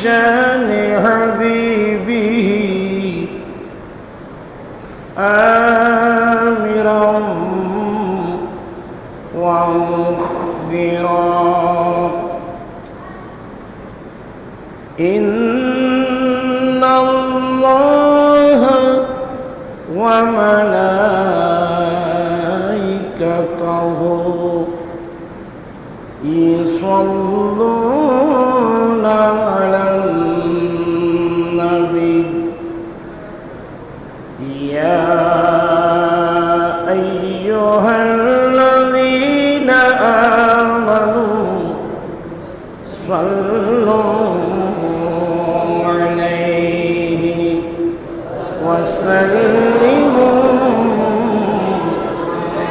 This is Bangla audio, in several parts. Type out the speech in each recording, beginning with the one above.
شان حبيبه آمرا ومخبرا إن الله وملائكته يصلون على النبي يا أيها الذين آمنوا صلوا عليه وسلموا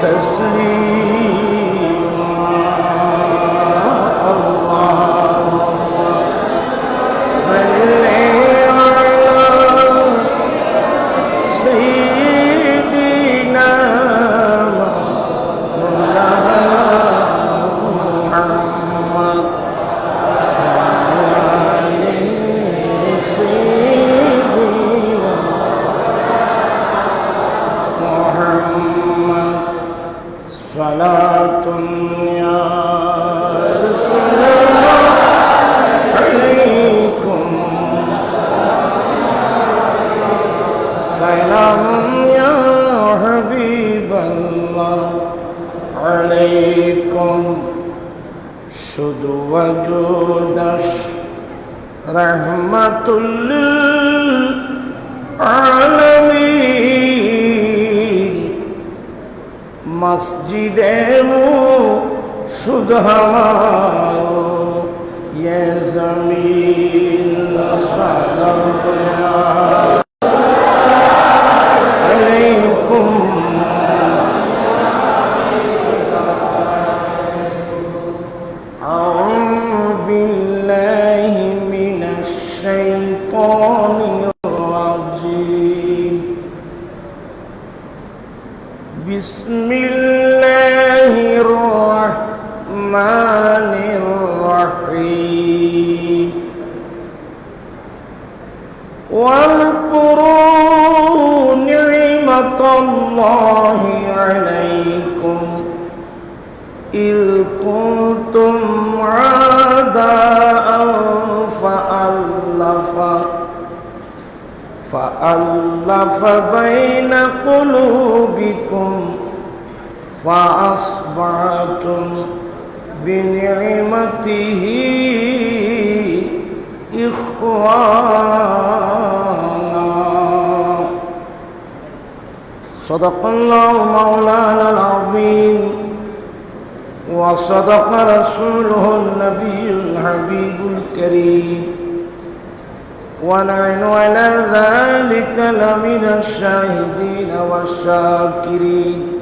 تسليما اللهم صل على سيدنا محمد وعلى سيدنا محمد صلاة يا رسول الله عليكم سلام يا حبيب الله عليكم شد وجودش رحمة للعالمين مسجد شد ہمارو یہ زمین صلاة یا عليكم أعوذ بالله من الشيطان الرجيم بسم الله الرحمن الرحيم واذكروا نعمة الله عليكم إذ كنتم أعداء فألف بين قلوبكم فأصبحتم بنعمته إخوانا صدق الله مولانا العظيم وصدق رسوله النبي الحبيب الكريم ونحن على ذلك لمن الشاهدين والشاكرين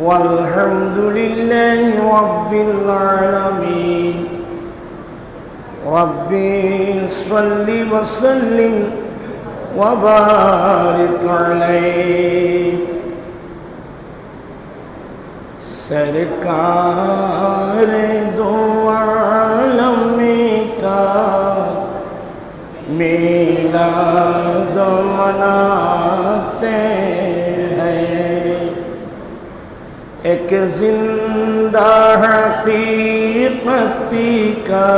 والحمد لله رب العالمين ربي صل وسلم وبارك عليه सरकार दो आलम का मिलाद मनाते हैं एक जिंदा हकीकती का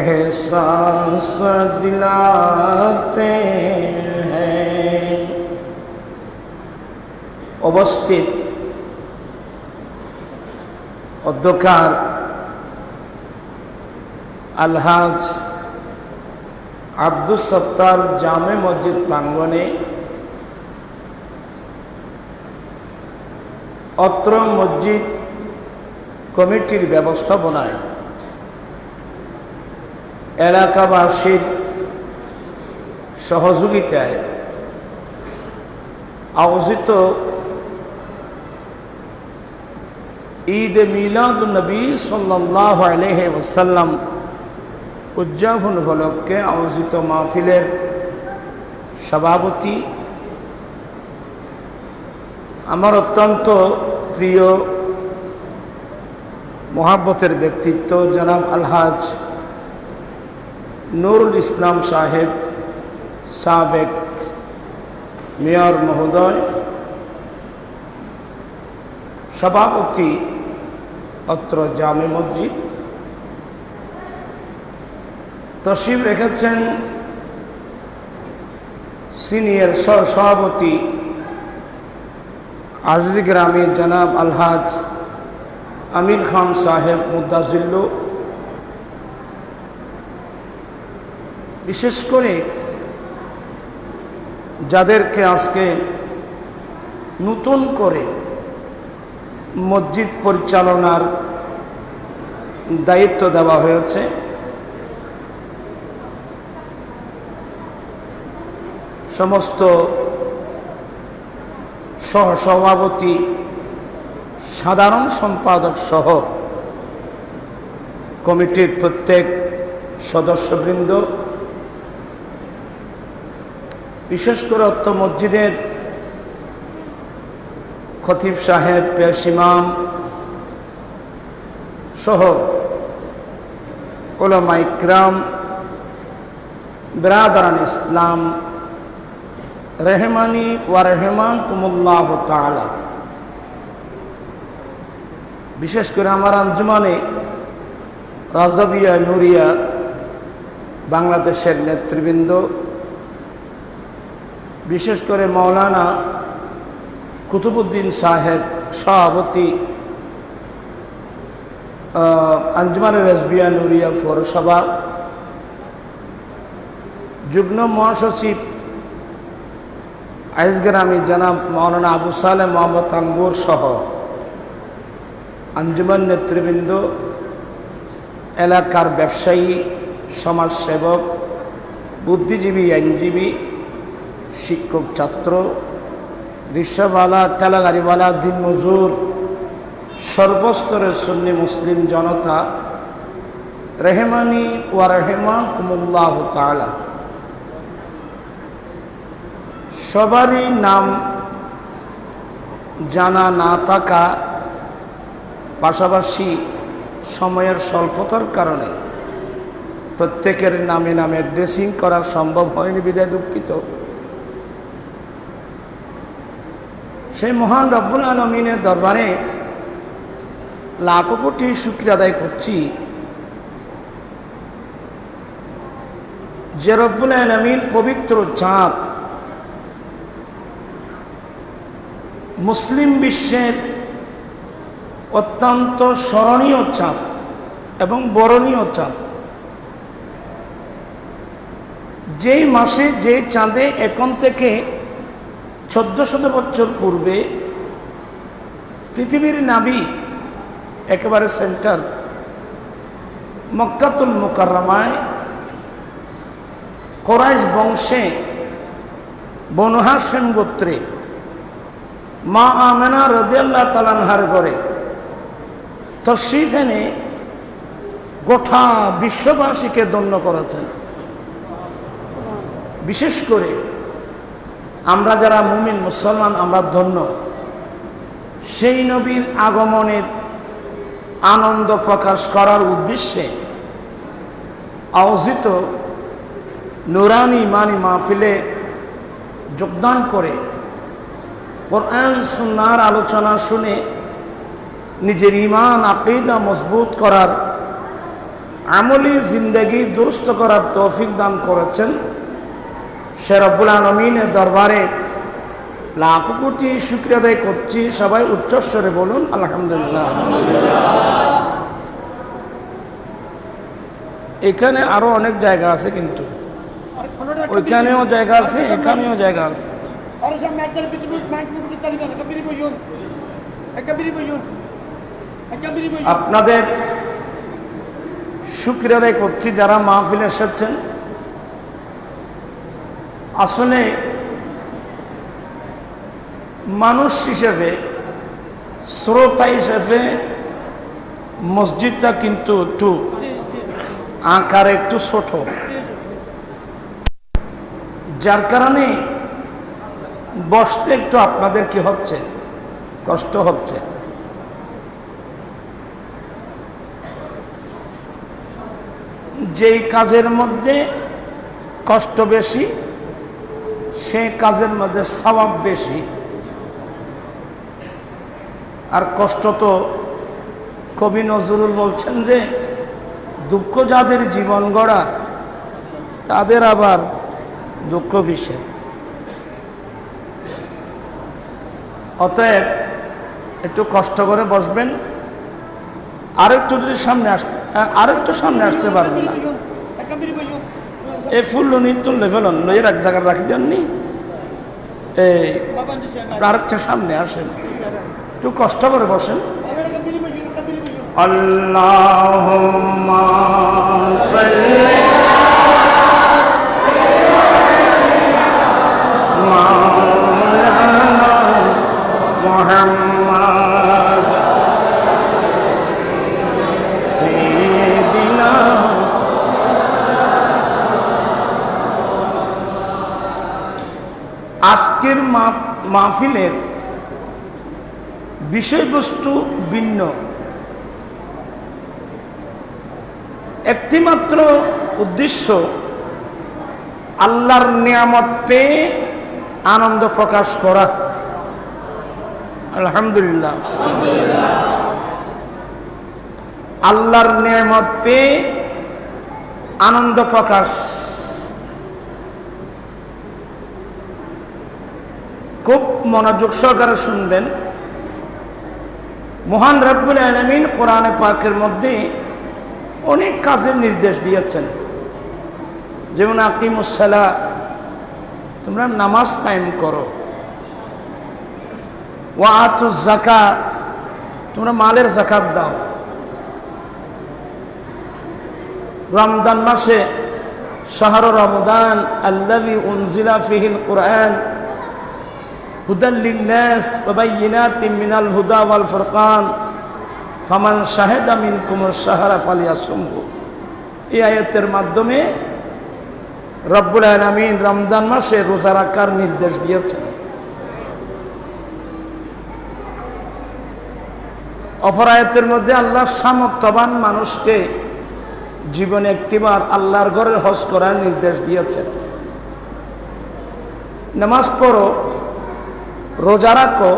एहसास दिलाते हैं उपस्थित অধ্যকার আলহাজ আব্দুস সত্তার জামে মসজিদ প্রাঙ্গণে অত্র মসজিদ কমিটির ব্যবস্থাপনায় এলাকাবাসীর সহযোগিতায় আয়োজিত ঈদ মিলাদুন নবী সাল্লাল্লাহু আলাইহি ওয়াসাল্লাম উদযাপন উপলক্ষে আয়োজিত মাহফিলের সভাপতি আমার অত্যন্ত প্রিয় মহাব্বতের ব্যক্তিত্ব জনাব আলহাজ নুরুল ইসলাম সাহেব, সাবেক মেয়র মহোদয়, সভাপতি অত্র জামে মসজিদ, তশরিফ রেখেছেন সিনিয়র সভাপতি আজিজ গ্রামী জনাব আলহাজ আমির খান সাহেব মুদাজিল্লু। বিশেষ করে যাদেরকে আজকে নতুন করে মসজিদ পরিচালনার দায়িত্ব দেওয়া হয়েছে, সমস্ত সহসভাপতি, সাধারণ সম্পাদক সহ কমিটির প্রত্যেক সদস্যবৃন্দ, বিশেষ করে অত্র মসজিদের খতিব সাহেব, পেশ ইমাম সহ উলামা ইকরাম, বিরাদরান ইসলাম, রেহমানি ওয়া রাহমাকুমুল্লাহ তাআলা। বিশেষ করে আমার আঞ্জুমানে রাজাবিয়া নুরিয়া বাংলাদেশের নেতৃবৃন্দ, বিশেষ করে মাওলানা কুতুবুদ্দিন সাহেব সভাপতি আঞ্জুমানে রাজবিয়া নুরিয়া পৌরসভা, যুগ্ম মহাসচিব আইজগ্রামী জনাব মাওলানা আবু সালেহ মোহাম্মদ আঙ্গুর সহ আঞ্জুমান নেতৃবৃন্দ, এলাকার ব্যবসায়ী, সমাজসেবক, বুদ্ধিজীবী, আইনজীবী, শিক্ষক, ছাত্র, রিক্সাওয়ালা, ঠেলাগাড়িওয়ালা, দিনমজুর, সর্বস্তরের সুন্নি মুসলিম জনতা, রেহমানি ওয়া রাহমাকুমুল্লাহ তাআলা। সবারই নাম জানা না থাকা, পাশাপাশি সময়ের স্বল্পতার কারণে প্রত্যেকের নামে নামে ড্রেসিং করা সম্ভব হয়নি, বিধায় দুঃখিত। সেই মহান রব্বুল আলামিনের দরবারে লাখো কোটি শুকরিয়া আদায় করছি যে রব্বুল আলামিন পবিত্র চাঁদ মুসলিম বিশ্বের অত্যন্ত স্মরণীয় চাঁদ এবং বরণীয় চাঁদ, যেই মাসে যে চাঁদে এখন থেকে 1400 বছর পূর্বে পৃথিবীর নাবি একেবারে সেন্টার মক্কাতুল মুকাররমায় কুরাইশ বংশে বনু হাশিম গোত্রে মা আমেনা রাদিয়াল্লাহু তাআলা আনহার ঘরে তশরিফ এনে গোটা বিশ্ববাসীকে ধন্য করেছেন। বিশেষ করে আমরা যারা মুমিন মুসলমান, আমরা ধন্য। সেই নবীর আগমনের আনন্দ প্রকাশ করার উদ্দেশ্যে আয়োজিত নুরানি ইমানি মাহফিলে যোগদান করে কোরআন সুন্নাহর আলোচনা শুনে নিজের ঈমান আকীদা মজবুত করার, আমলি জিন্দেগি দুরুস্ত করার তৌফিক দান করেছেন। সে রব্বুল আলামিনের দরবারে লাখো কোটি শুকরিয়া আদায় করছি। সবাই উচ্চস্বরে বলুন আলহামদুলিল্লাহ। এখানে আরো অনেক জায়গা আছে, কিন্তু ওইখানেও জায়গা আছে, এখানেও জায়গা আছে। আপনাদের শুকরিয়া আদায় করছি যারা মাহফিলে এসেছেন। আসলে মানুষ হিসেবে, শ্রোতা হিসেবে মসজিদটা কিন্তু একটু আকারে একটু ছোট, যার কারণে বসতে একটু আপনাদের কি হচ্ছে, কষ্ট হচ্ছে। যেই কাজের মধ্যে কষ্ট বেশি সেই কাজের মধ্যে সওয়াব বেশি। আর কষ্ট তো কবি নজরুল বলছেন যে দুঃখ যাদের জীবন গড়া তাদের আবার দুঃখ কিসের। অতএব একটু কষ্ট করে বসবেন, আরেকটু যদি আরেকটু সামনে আসতে পারবেন না, এই ফুল লুনি তুললে ফেলুন, লইয়ের এক জায়গায় রাখি দেননি, এই আরেকটা সামনে আসেন, একটু কষ্ট করে বসেন। আল্লাহুম্মা সাল্লি মাওলানা মুহাম্মদ সাইয়্যিদিনা। আজকের মাহফিলের বিষয়বস্তু ভিন্ন, একটিমাত্র উদ্দেশ্য আল্লাহর নিয়ামত পেয়ে আনন্দ প্রকাশ করা। আলহামদুলিল্লাহ, আল্লাহর নিয়ামত পেয়ে আনন্দ প্রকাশ। খুব মনোযোগ সহকারে শুনবেন। মহান রব্বুল আলামিন কোরআনে পাকের মধ্যে অনেক কাজের নির্দেশ দিয়েছেন, যেমন আকিমুস সালাহ, তোমরা নামাজ কায়েম করো, ওয়া আতুজ যাকাত, তোমরা মালের যাকাত দাও। রমজান মাসে শাহরু রমাদান আল্লাযী উনজিলা ফীহিল কুরআন হুদাল লিন-নাস ওয়া বায়্যিনাতিন মিনাল হুদা ওয়াল ফুরকান ফামান শাহিদা মিনকুমুশ শাহরা ফালিয়াসুমহু। এই আয়াতের মাধ্যমে রব্বুল আলামিন রমজান মাসে রোজা রাখার নির্দেশ দিয়েছেন। অপর আয়াতের মধ্যে আল্লাহ সামর্থ্যবান মানুষকে জীবনে একটিবার আল্লাহর ঘরে হজ করার নির্দেশ দিয়েছেন। নামাজ পড়ো, রোজা রাখো,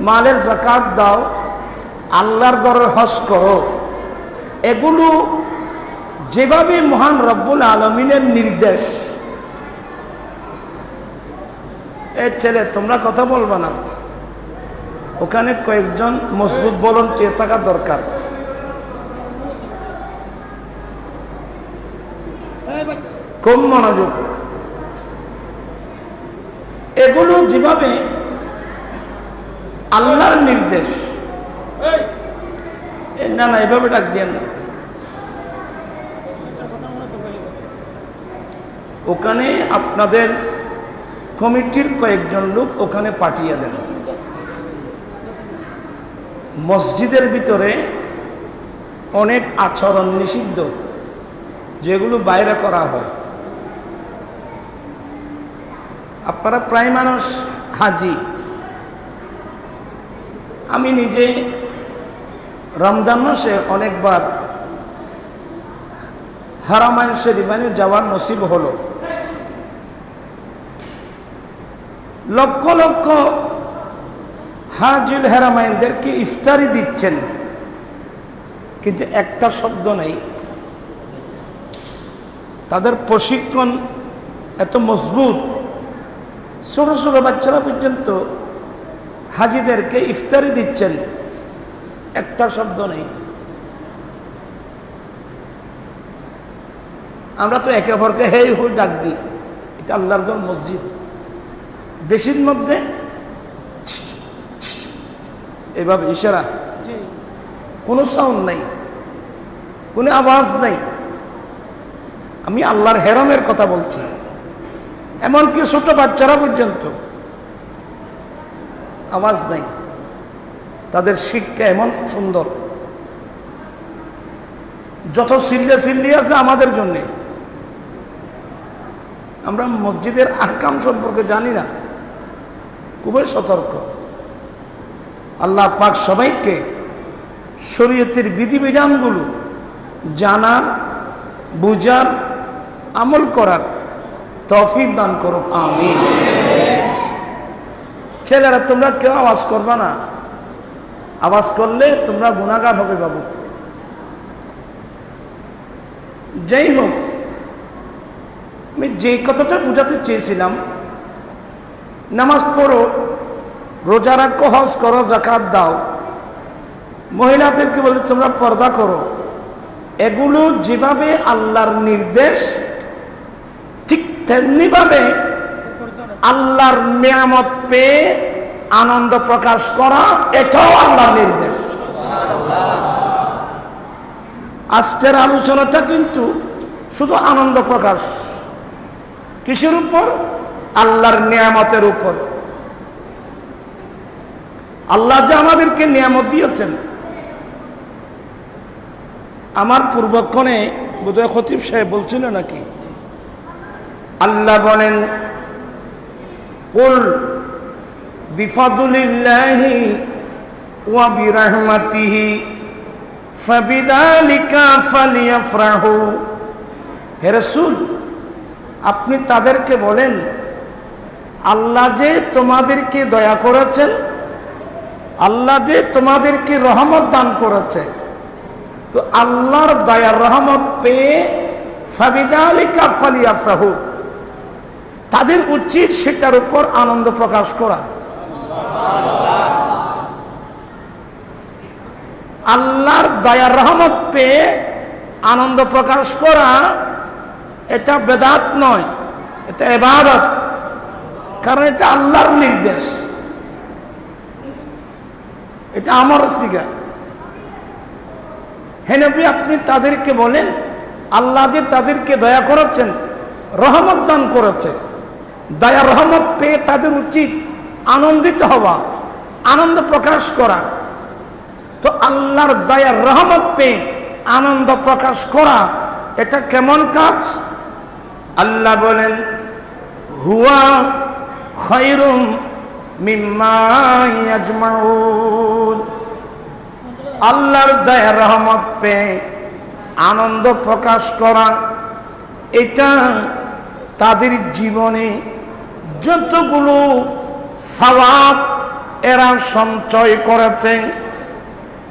মালের যাকাত দাও, আল্লাহর ঘরে হজ করো। এগুলো যেভাবে মহান রব্বুল আলামিনের নির্দেশ। এই ছেলে তোমরা কথা বলবা না, ওখানে কয়েকজন মজবুত ভলান্টিয়ার থাকা দরকার। খুব মনোযোগ। এগুলো যেভাবে আল্লাহর নির্দেশ, না না এভাবে ডাক দেন না, ওখানে আপনাদের কমিটির কয়েকজন লোক ওখানে পাঠিয়ে দেন। মসজিদের ভিতরে অনেক আচরণ নিষিদ্ধ, যেগুলো বাইরে করা হয়। আপনারা প্রায় মানুষ হাজি, আমি নিজে রমজান মাসে অনেকবার হারামাইন শরীফানে যাওয়ার নসিব হলো। লক্ষ লক্ষ হাজিল হারামাইনদেরকে ইফতারি দিচ্ছেন, কিন্তু একটা শব্দ নাই। তাদের প্রশিক্ষণ এত মজবুত, ছোট ছোট বাচ্চারা পর্যন্ত হাজিদেরকে ইফতারি দিচ্ছেন, একটা শব্দ নেই। আমরা তো একে অপরকে হে হুই ডাক দিই, এটা আল্লাহর ঘর মসজিদ। বেশির মধ্যে এভাবে ইশারা, কোনো সাউন্ড নাই, কোনো আওয়াজ নাই। আমি আল্লাহর হেরামের কথা বলছি। এমনকি ছোট বাচ্চারা পর্যন্ত আওয়াজ নাই। তাদের শিক্ষা এমন সুন্দর, যত চিল্লি আছে আমাদের জন্যে। আমরা মসজিদের আহকাম সম্পর্কে জানি না, খুবই সতর্ক। আল্লাহ পাক সবাইকে শরীয়তের বিধিবিধানগুলো জানার বুঝার, আমল করার তৌফিক দান করো, আমিন। ছেলেরা তোমরা কেউ আওয়াজ করবা না, আওয়াজ করলে তোমরা গুনাহগার হবে বাবু। যাই হোক, আমি যে কথাটা বুঝাতে চেয়েছিলাম, নামাজ পড়ো, রোজা রাখো, হজ করো, যাকাত দাও, মহিলাদেরকে বলে তোমরা পর্দা করো, এগুলো যেভাবে আল্লাহর নির্দেশ, ঠিক তেমনি ভাবে আল্লাহর নিয়ামত পেয়ে আনন্দ প্রকাশ করা, এটাও আল্লাহর নির্দেশ। আজকের আলোচনাটা কিন্তু শুধু আনন্দ প্রকাশ। কিসের উপর? আল্লাহর নিয়ামতের উপর। আল্লাহ যে আমাদেরকে নিয়ামত দিয়েছেন, আমার পূর্বক্ষণে বোধহয় খতিব সাহেব বলছিল নাকি, আল্লাহ বলেন কুল বিফাদুলিল্লাহি ওয়া বিরহমাতিহি ফাবিযালিকা ফালিয়াফরাহু। হে রাসূল, আপনি তাদেরকে বলেন আল্লাহ যে তোমাদেরকে দয়া করেছেন, আল্লাহ যে তোমাদেরকে রহমত দান করেছে, তো আল্লাহর দয়ার রহমত পেয়ে ফাবিযালিকা ফালিয়াফরাহু, তাদের উচিত সেটার উপর আনন্দ প্রকাশ করা। আল্লাহর দয়ার রহমত পেয়ে আনন্দ প্রকাশ করা এটা বেদাত নয়, এটা ইবাদত, কারণ এটা আল্লাহর নির্দেশ, এটা আমার সিগা। হে নবী, আপনি তাদেরকে বলেন আল্লাহ যে তাদেরকে দয়া করেছেন, রহমত দান করেছে, দয়া রহমত পেয়ে তাদের উচিত আনন্দিত হওয়া, আনন্দ প্রকাশ করা। তো আল্লাহর দয়ার রহমত পেয়ে আনন্দ প্রকাশ করা এটা কেমন কাজ? আল্লাহ বলেন হুয়া খায়রুম মিম্মা ইয়াজমাউন। আল্লাহর দয়ার রহমত পেয়ে আনন্দ প্রকাশ করা এটা তাদের জীবনে যতগুলো সওয়াব এরা সঞ্চয় করেছে,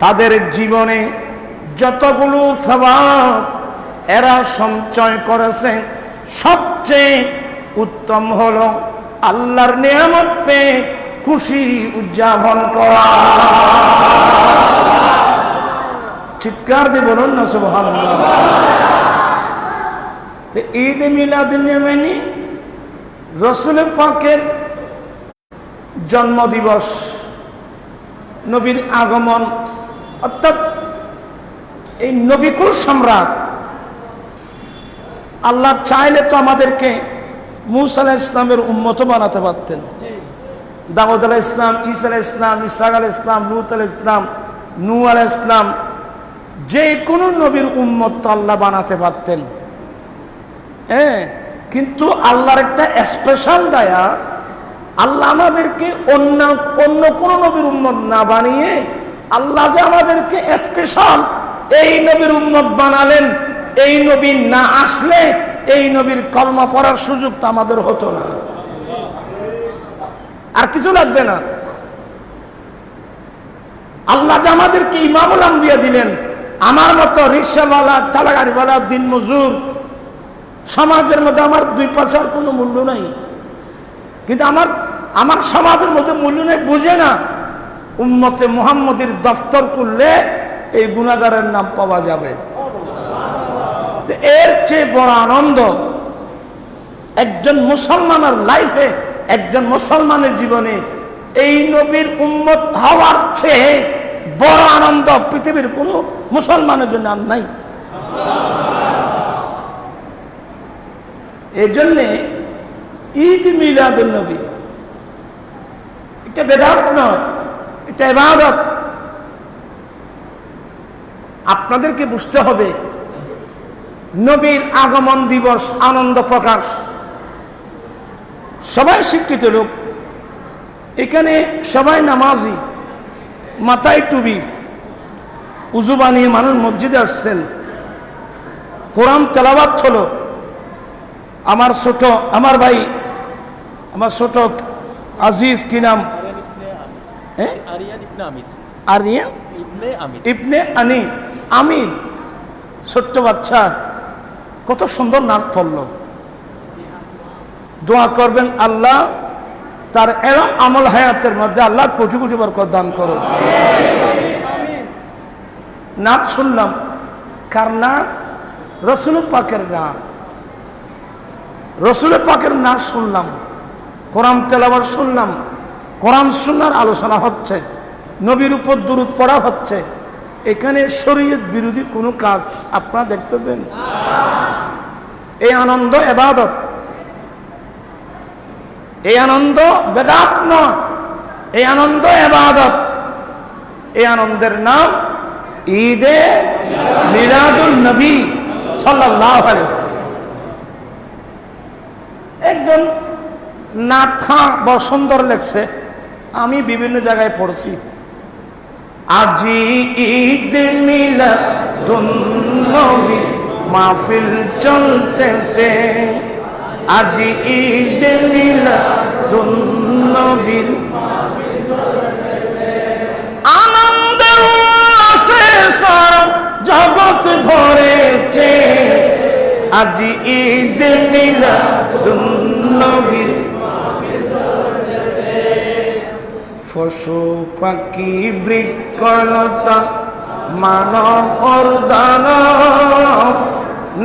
তাদের জীবনে যতগুলো সওয়াব এরা সঞ্চয় করেছে, সবচেয়ে উত্তম হলো আল্লাহর নিয়ামত পেয়ে খুশি উদযাপন করা। চিৎকার দিয়ে বলুন না সুবহানাল্লাহ। তো ঈদ মিলাদুন নবী রাসূল পাকের জন্ম দিবস, নবীর আগমন, অর্থাৎ এই নবিকুল সম্রাট আল্লাহ চাইলে তো আমাদেরকে মূসা আলাইহিস ইসলামের উম্মত বানাতে পারতেন। দাউদ আলাইহিস ইসলাম, ঈসা আলাইহিস ইসলাম, ইসহাক আলাইহিস ইসলাম, লূত আলাইহিস ইসলাম, নূহ আলাইহিস ইসলাম, যে কোনো নবীর উম্মত তো আল্লাহ বানাতে পারতেন। হ্যাঁ, কিন্তু আল্লাহর একটা স্পেশাল দয়া, আল্লাহ আমাদেরকে অন্য কোন নবীর উম্মত না বানিয়ে আল্লাহ যে আমাদেরকে স্পেশাল এই নবীর উম্মত বানালেন। এই নবী না আসলে এই নবীর কলমা পড়ার সুযোগ তো আমাদের হতো না, আর কিছু লাগবে না। আল্লাহ যে আমাদেরকে ইমামুল আম্বিয়া দিলেন, আমার মতো রিক্সাওয়ালা, ঠেলাগাড়িওয়ালা, দিন মজুর, সমাজের মধ্যে আমার 2 পয়সার কোনো মূল্য নাই, কিন্তু আমার সমাজের মধ্যে মূল্য নেই, বুঝে না। উম্মতে মুহাম্মদের দফতর করলে এই গুনাহগারের নাম পাওয়া যাবে। এর চেয়ে বড় আনন্দ একজন মুসলমানের লাইফে, একজন মুসলমানের জীবনে এই নবীর উম্মত হওয়ার চেয়ে বড় আনন্দ পৃথিবীর কোনো মুসলমানের জন্য আর নাই। এই জন্যে ঈদ মিলাদুন নবী এটা বেদাত নয়, এটা ইবাদত। আপনাদেরকে বুঝতে হবে নবীর আগমন দিবস আনন্দ প্রকাশ, সবাই শিক্ষিত লোক, এখানে সবাই নামাজি, মাথায় টুপি, উজু বানিয়ে মানুষ মসজিদে আসছেন। কোরআন তেলাওয়াত হলো। আমার ভাই, আমার ছোট আজিজ, কি নাম? আরিয়ান ইবনে আমির, ছোট্ট বাচ্চা, কত সুন্দর নাচ পড়লো। দোয়া করবেন আল্লাহ তার এরম আমল হায়াতের মধ্যে আল্লাহ কুচু কুচু বরকত দান করো। নাচ শুনলাম, কার নাচ? রসুল পাকের গান, রসুল পাকের নাচ শুনলাম, কোরআন তেলাওয়াত শুনলাম, কোরআন সুন্নাহর আলোচনা হচ্ছে, নবীর উপর দুরূদ পড়া হচ্ছে। এখানে শরীয়ত বিরোধী কোনো কাজ আপনারা দেখতে দেন? এই আনন্দ ইবাদত, এই আনন্দ বেদাত নয়, এই আনন্দ ইবাদত। এই আনন্দের নাম ঈদে মিলাদুন নবী সাল্লাল্লাহু আলাইহি ওয়াসাল্লাম। একজন নাথা বড় সুন্দর লেখছে, আমি বিভিন্ন জায়গায় পড়ছি। আজি ঈদ মিলাদুন নবী মাহফিল চলতেছে, আজি ঈদ মিলাদুন নবী আনন্দে উল্লাসে সারা জগৎ ভরেছে, আজি ঈদ মিলাদুন নবী। পশু পাখি বৃক্ষলতা মানব দানব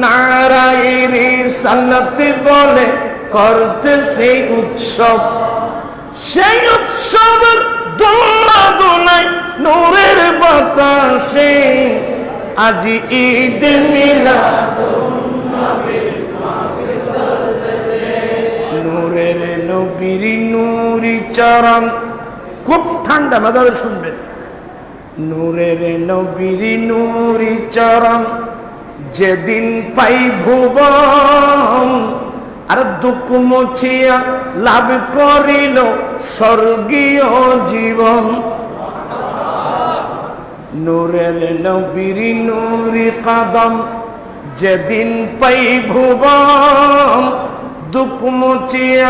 নারায়ের সালাত বলে করতে সেই উৎসব, সেই উৎসবের দোলা দোলায় নূরের বাতাসে, আজি ঈদ মিলাদুন নবী নূরের নবীর নূরি চরণ। খুব ঠান্ডা মেজাজে শুনবেন। নূরের নবীর নূরি চরণ যেদিন পাই ভুবন, আর দুঃখ মুছিয়া লাভ করিল স্বর্গীয় জীবন। নূরের নবীর নূরি কদম যেদিন পাই ভুবন, দুঃখ মুছিয়া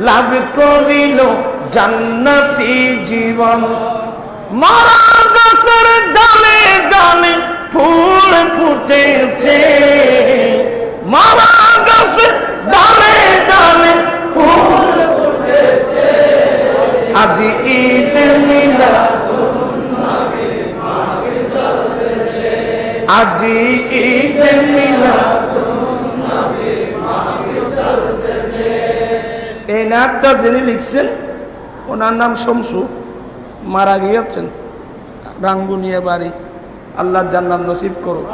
লাভ করিল জান্নাতি জীবন। মারা গাছের ডালে ডালে ফুল ফুটেছে, মারা গাছের ডালে ডালে ফুল ফুটেছে, আজি ঈদ মিলাদুন নবী মাহফিল চলতেছে, আজি ঈদ মিলাদুন নবী মাহফিল চলতেছে। এই নাটটা যিনি লিখছেন ওনার নাম শমসু, মারা গিয়েছেন, রাঙ্গুনিয়া বাড়ি। আল্লাহ জান্নাত নসিব করুক।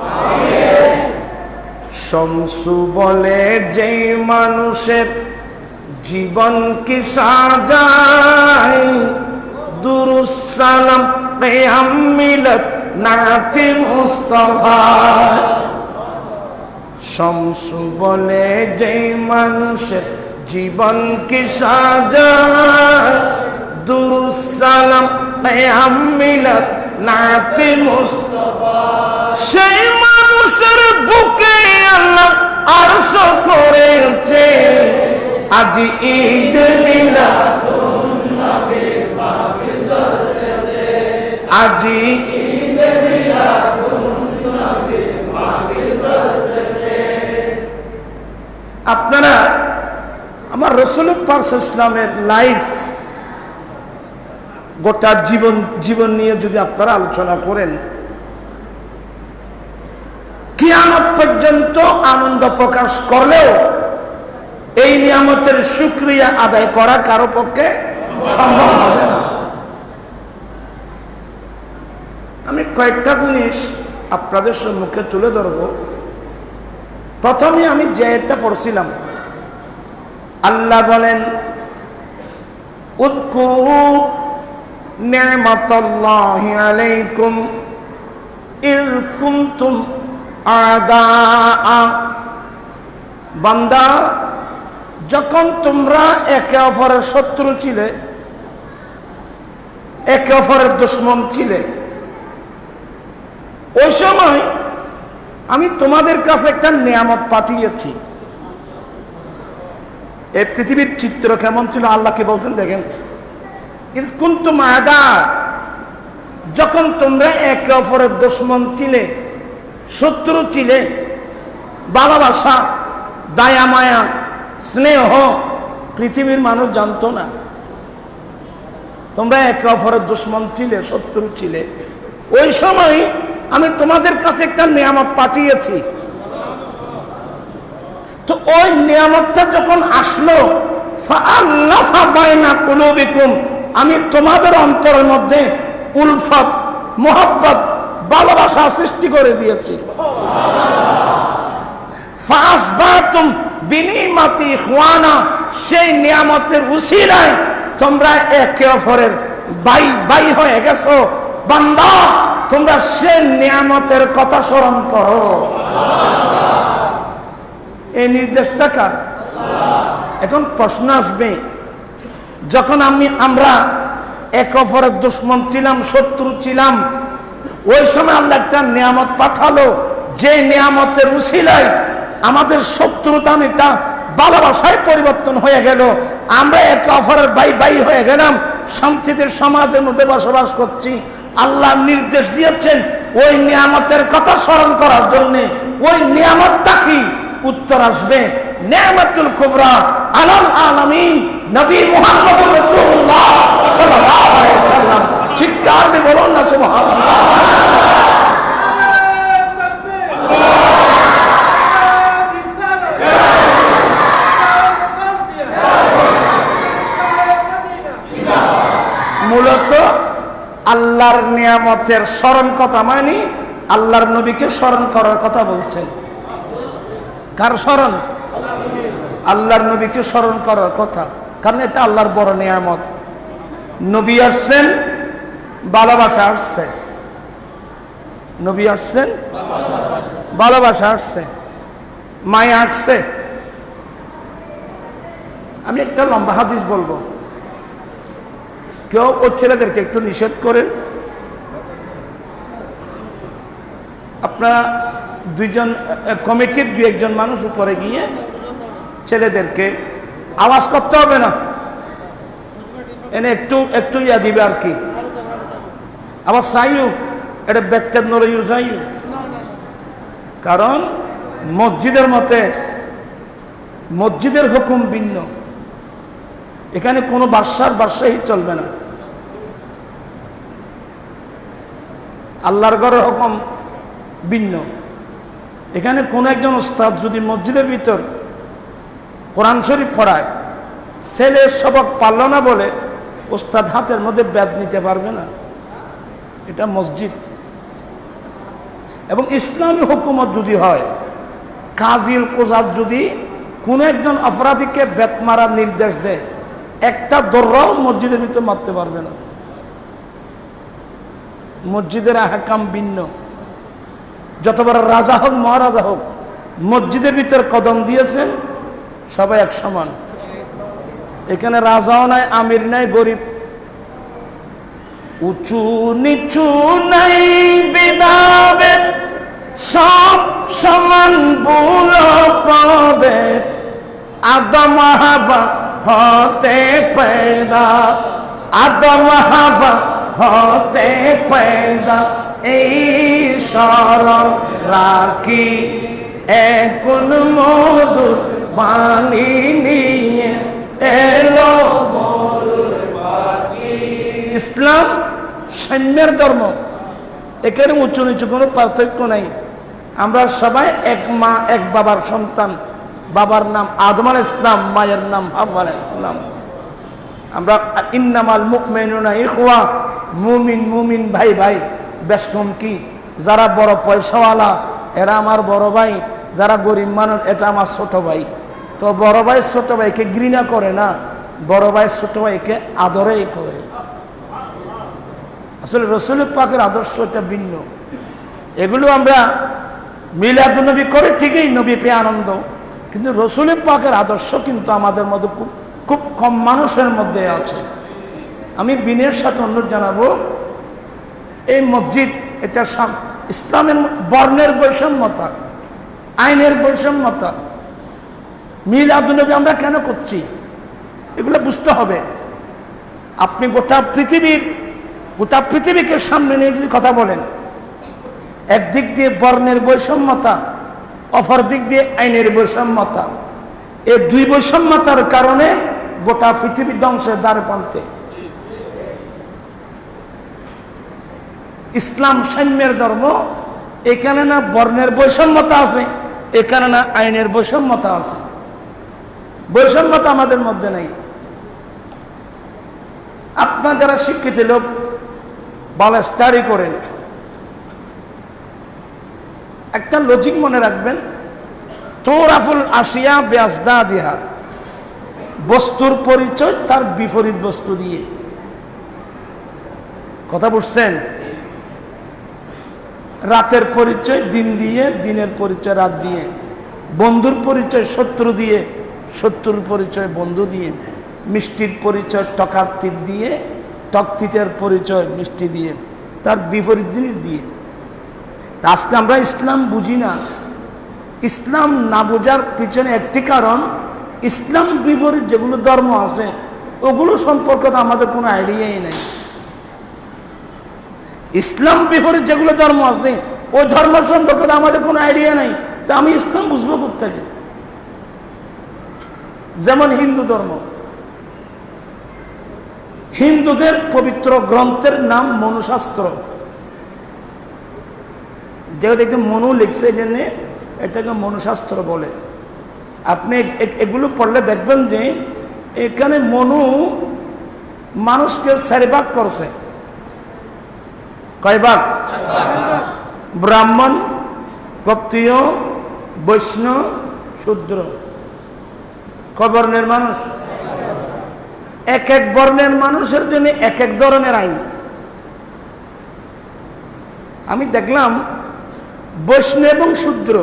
শমসু বলে যেই মানুষের জীবন কি সাজায়, দুরুস সালাম কিয়াম মিলাদ নাতে মুস্তাফা। শমসু বলে যেই মানুষের জীবন কি সাজায়, দুরুস সালাম কিয়াম মিলাদ নাতে মুস্তাফা। সেই মানুষের বুকে আল্লাহ আরশ করেছে, আজি ঈদ মিলাদুন নবী মাহফিল চলতেছে, আজি ঈদ মিলাদুন নবী মাহফিল চলতেছে। আপনারা আমার রাসূল পাক সাল্লাল্লাহু আলাইহি ওয়াসাল্লামের লাইফ, গোটা জীবন নিয়ে যদি আপনারা আলোচনা করেন, কিয়ামত পর্যন্ত আনন্দ প্রকাশ করলেও এই নিয়ামতের শুকরিয়া আদায় করা কারো পক্ষে সম্ভব হবে না। আমি কয়েকটা জিনিস আপনাদের সম্মুখে তুলে ধরব। প্রথমে আমি যে আয়াতটা পড়ছিলাম, আল্লাহ বলেন উযকুরু নি'মাতাল্লাহি আলাইকুম ইয কুনতুম আ'দাআ। বান্দা, যখন তোমরা একে অপরের শত্রু ছিলে, একে অপরের দুশমন ছিলে, ওই সময় আমি তোমাদের কাছে একটা নিয়ামত পাঠিয়েছি। এই পৃথিবীর চিত্র কেমন ছিল আল্লাহকে বলছেন, দেখেন, কুনতুম আদা, যখন তোমরা একে অপরের দুশমন ছিলে, শত্রু ছিলে, ভালোবাসা, দয়া মায়া, স্নেহ পৃথিবীর মানুষ জানতো না। তোমরা একে অপরের দুশমন ছিলে, শত্রু ছিলে। ওই সময় আমি তোমাদের কাছে একটা নিয়ামত পাঠিয়েছি। তো ওই নিয়ামতটা যখন আসলো, ফাআল্লাফা বাইনা কুলুবিকুম, আমি তোমাদের অন্তরের মধ্যে উলফত, মোহাব্বত, ভালোবাসা সৃষ্টি করে দিয়েছি। ফাসবাতুম বিনিমাতি ইখওয়ানা, সেই নিয়ামতের উসিলায় তোমরা একে অপরের ভাই ভাই হয়ে গেছো। বান্দা, তোমরা সেই নিয়ামতের কথা স্মরণ করো। এই নির্দেশটা কার? এখন প্রশ্ন আসবে, যখন আমরা এক অপরের দুশমন ছিলাম, শত্রু ছিলাম, ওই সময় আল্লাহ একটা নিয়ামত পাঠালো, যে নিয়ামতের উসিলায় আমাদের শত্রুতা নেতা ভালোবাসায় পরিবর্তন হয়ে গেল। আমরা এক অপরের ভাই ভাই হয়ে গেলাম, শান্তিতে সমাজের মধ্যে বসবাস করছি। আল্লাহ নির্দেশ দিয়েছেন ওই নিয়ামতের কথা স্মরণ করার জন্য। ওই নিয়ামতটা কি? উত্তর আসবে নিয়ামতুল কুবরা আলাল আলামিন নবী মুহাম্মদুর রাসূলুল্লাহ সাল্লাল্লাহু আলাইহি ওয়াসাল্লাম। চিৎকার দিয়ে বলুন না সুবহানাল্লাহ। মূলত আল্লাহর নিয়ামতের স্মরণ কথা মানে আল্লাহর নবীকে স্মরণ করার কথা বলছেন। কার স্মরণ? আল্লাহর নবীকে স্মরণ করার কথা, কারণ এটা আল্লাহর বড় নিয়ামত। নবী আসছেন, ভালোবাসা আসছে। নবী আসছেন, ভালোবাসা আসছে, মায়া আসছে। আমি একটা লম্বা হাদিস বলবো, কেউ ওর ছেলেদেরকে একটু নিষেধ করেন। আপনারা দুইজন কমিটির দুই একজন মানুষ উপরে গিয়ে ছেলেদেরকে আওয়াজ করতে হবে না, এনে একটু একটু ইয়া দিবে আর কি। আবার চাইও এটা ব্যক্তির নড়াইও চাইও, কারণ মসজিদের মতে মসজিদের হুকুম ভিন্ন। এখানে কোনো বাদশাহী চলবে না। আল্লাহর ঘরের হুকুম ভিন্ন। এখানে কোন একজন উস্তাদ যদি মসজিদের ভিতর কোরআন শরীফ পড়ায়, ছেলে সবক পারল না বলে উস্তাদ হাতের মধ্যে বেদ নিতে পারবে না। এটা মসজিদ। এবং ইসলামী হুকুমত যদি হয়, কাজিল কোজাত যদি কোন একজন অপরাধীকে বেত মারার নির্দেশ দেয়, একটা দর্রাও মসজিদের ভিতর মারতে পারবে না। মসজিদের আহকাম ভিন্ন। যত বড় রাজা হোক, মহারাজা হোক, মসজিদের ভিতর কদম দিয়েছেন সবাই এক সমান। এখানে রাজাও নাই, আমির নাই, গরিব, উঁচু নিচু নাই, ভেদাভেদ সব সমান ভুল পাবে। আদম হাওয়া হতে পয়দা, আদম হাওয়া হতে পয়দা, এই স্মরণ রাখি এখন মধুর বাণী নিয়ে এলো মরুর পাখি। ইসলাম সাম্যের ধর্ম। এখানে উঁচু নিচু কোনো পার্থক্য নাই। আমরা সবাই এক মা এক বাবার সন্তান। বাবার নাম আদম আলাইহিস সালাম, মায়ের নাম হাওয়া আলাইহিস সালাম। আমরা ইন্নামাল মুমিনুনা ইখওয়া, মুমিন মুমিন ভাই ভাই। বেষ্টন কি? যারা বড় পয়সাওয়ালা এরা আমার বড় ভাই, যারা গরিব মানুষ এটা আমার ছোট ভাই। তো বড় ভাই ছোট ভাইকে ঘৃণা করে না, বড় ভাই ছোট ভাইকে আদরেই করে। আসলে রাসূল পাকের আদর্শ এটা ভিন্ন। এগুলো আমরা মিলাদুন্নবী করে ঠিকই, নবী পেয়ে আনন্দ, কিন্তু রাসূল পাকের আদর্শ কিন্তু আমাদের মধ্যে খুব খুব কম মানুষের মধ্যে আছে। আমি বিনয়ের সাথে অনুরোধ জানাবো, এই মসজিদ এটা ইসলামের বর্ণের বৈষম্যতা, আইনের বৈষম্যতা, মিলাদুন্নবী আমরা কেন করছি এগুলো বুঝতে হবে। আপনি গোটা পৃথিবীকে সামনে নিয়ে যদি কথা বলেন, একদিক দিয়ে বর্ণের বৈষম্যতা, অপর দিক দিয়ে আইনের বৈষম্যতা, এই দুই বৈষম্যতার কারণে গোটা পৃথিবী ধ্বংসের দ্বারে প্রান্তে। ইসলাম সাম্যের ধর্ম, এখানে না বর্ণের বৈষম্যতা আছে, এখানে না আইনের বৈষম্যতা আছে। বৈষম্যতা আমাদের মধ্যে নেই। আপনার যারা শিক্ষিত লোক ভালো স্টাডি করেন, একটা লজিক মনে রাখবেন, তোরাফুল আসিয়া বেয়াজদা দিহা, বস্তুর পরিচয় তার বিপরীত বস্তু দিয়ে। কথা বুঝছেন? রাতের পরিচয় দিন দিয়ে, দিনের পরিচয় রাত দিয়ে, বন্ধুর পরিচয় শত্রু দিয়ে, শত্রুর পরিচয় বন্ধু দিয়ে, মিষ্টির পরিচয় টকার তীর দিয়ে, টকতিতের পরিচয় মিষ্টি দিয়ে, তার বিপরীত জিনিস দিয়ে। আজকে আমরা ইসলাম বুঝি না। ইসলাম না বোঝার পিছনে একটি কারণ, ইসলাম বিপরীত যেগুলো ধর্ম আছে ওগুলো সম্পর্কে তো আমাদের কোনো আইডিয়াই নেই। ইসলাম বিপরীত যেগুলো ধর্ম আছে ওই ধর্ম সম্পর্কে তো আমাদের কোনো আইডিয়া নেই। তা আমি ইসলাম বুঝবো কোত্থেকে? যেমন হিন্দু ধর্ম, হিন্দুদের পবিত্র গ্রন্থের নাম মনুশাস্ত্র, যেটা দেখতে মনু লিখছে, এই জন্যে এটাকে মনুশাস্ত্র বলে। আপনি এগুলো পড়লে দেখবেন যে এখানে মনু মানুষকে 4 ভাগ করছে। কয় ভাগ? ব্রাহ্মণ, ক্ষত্রিয়, বৈষ্ণব, শূদ্র। কয় বর্ণের মানুষ? এক এক বর্ণের মানুষের জন্য এক এক ধরনের আইন। আমি দেখলাম বৈষ্ণব এবং শূদ্র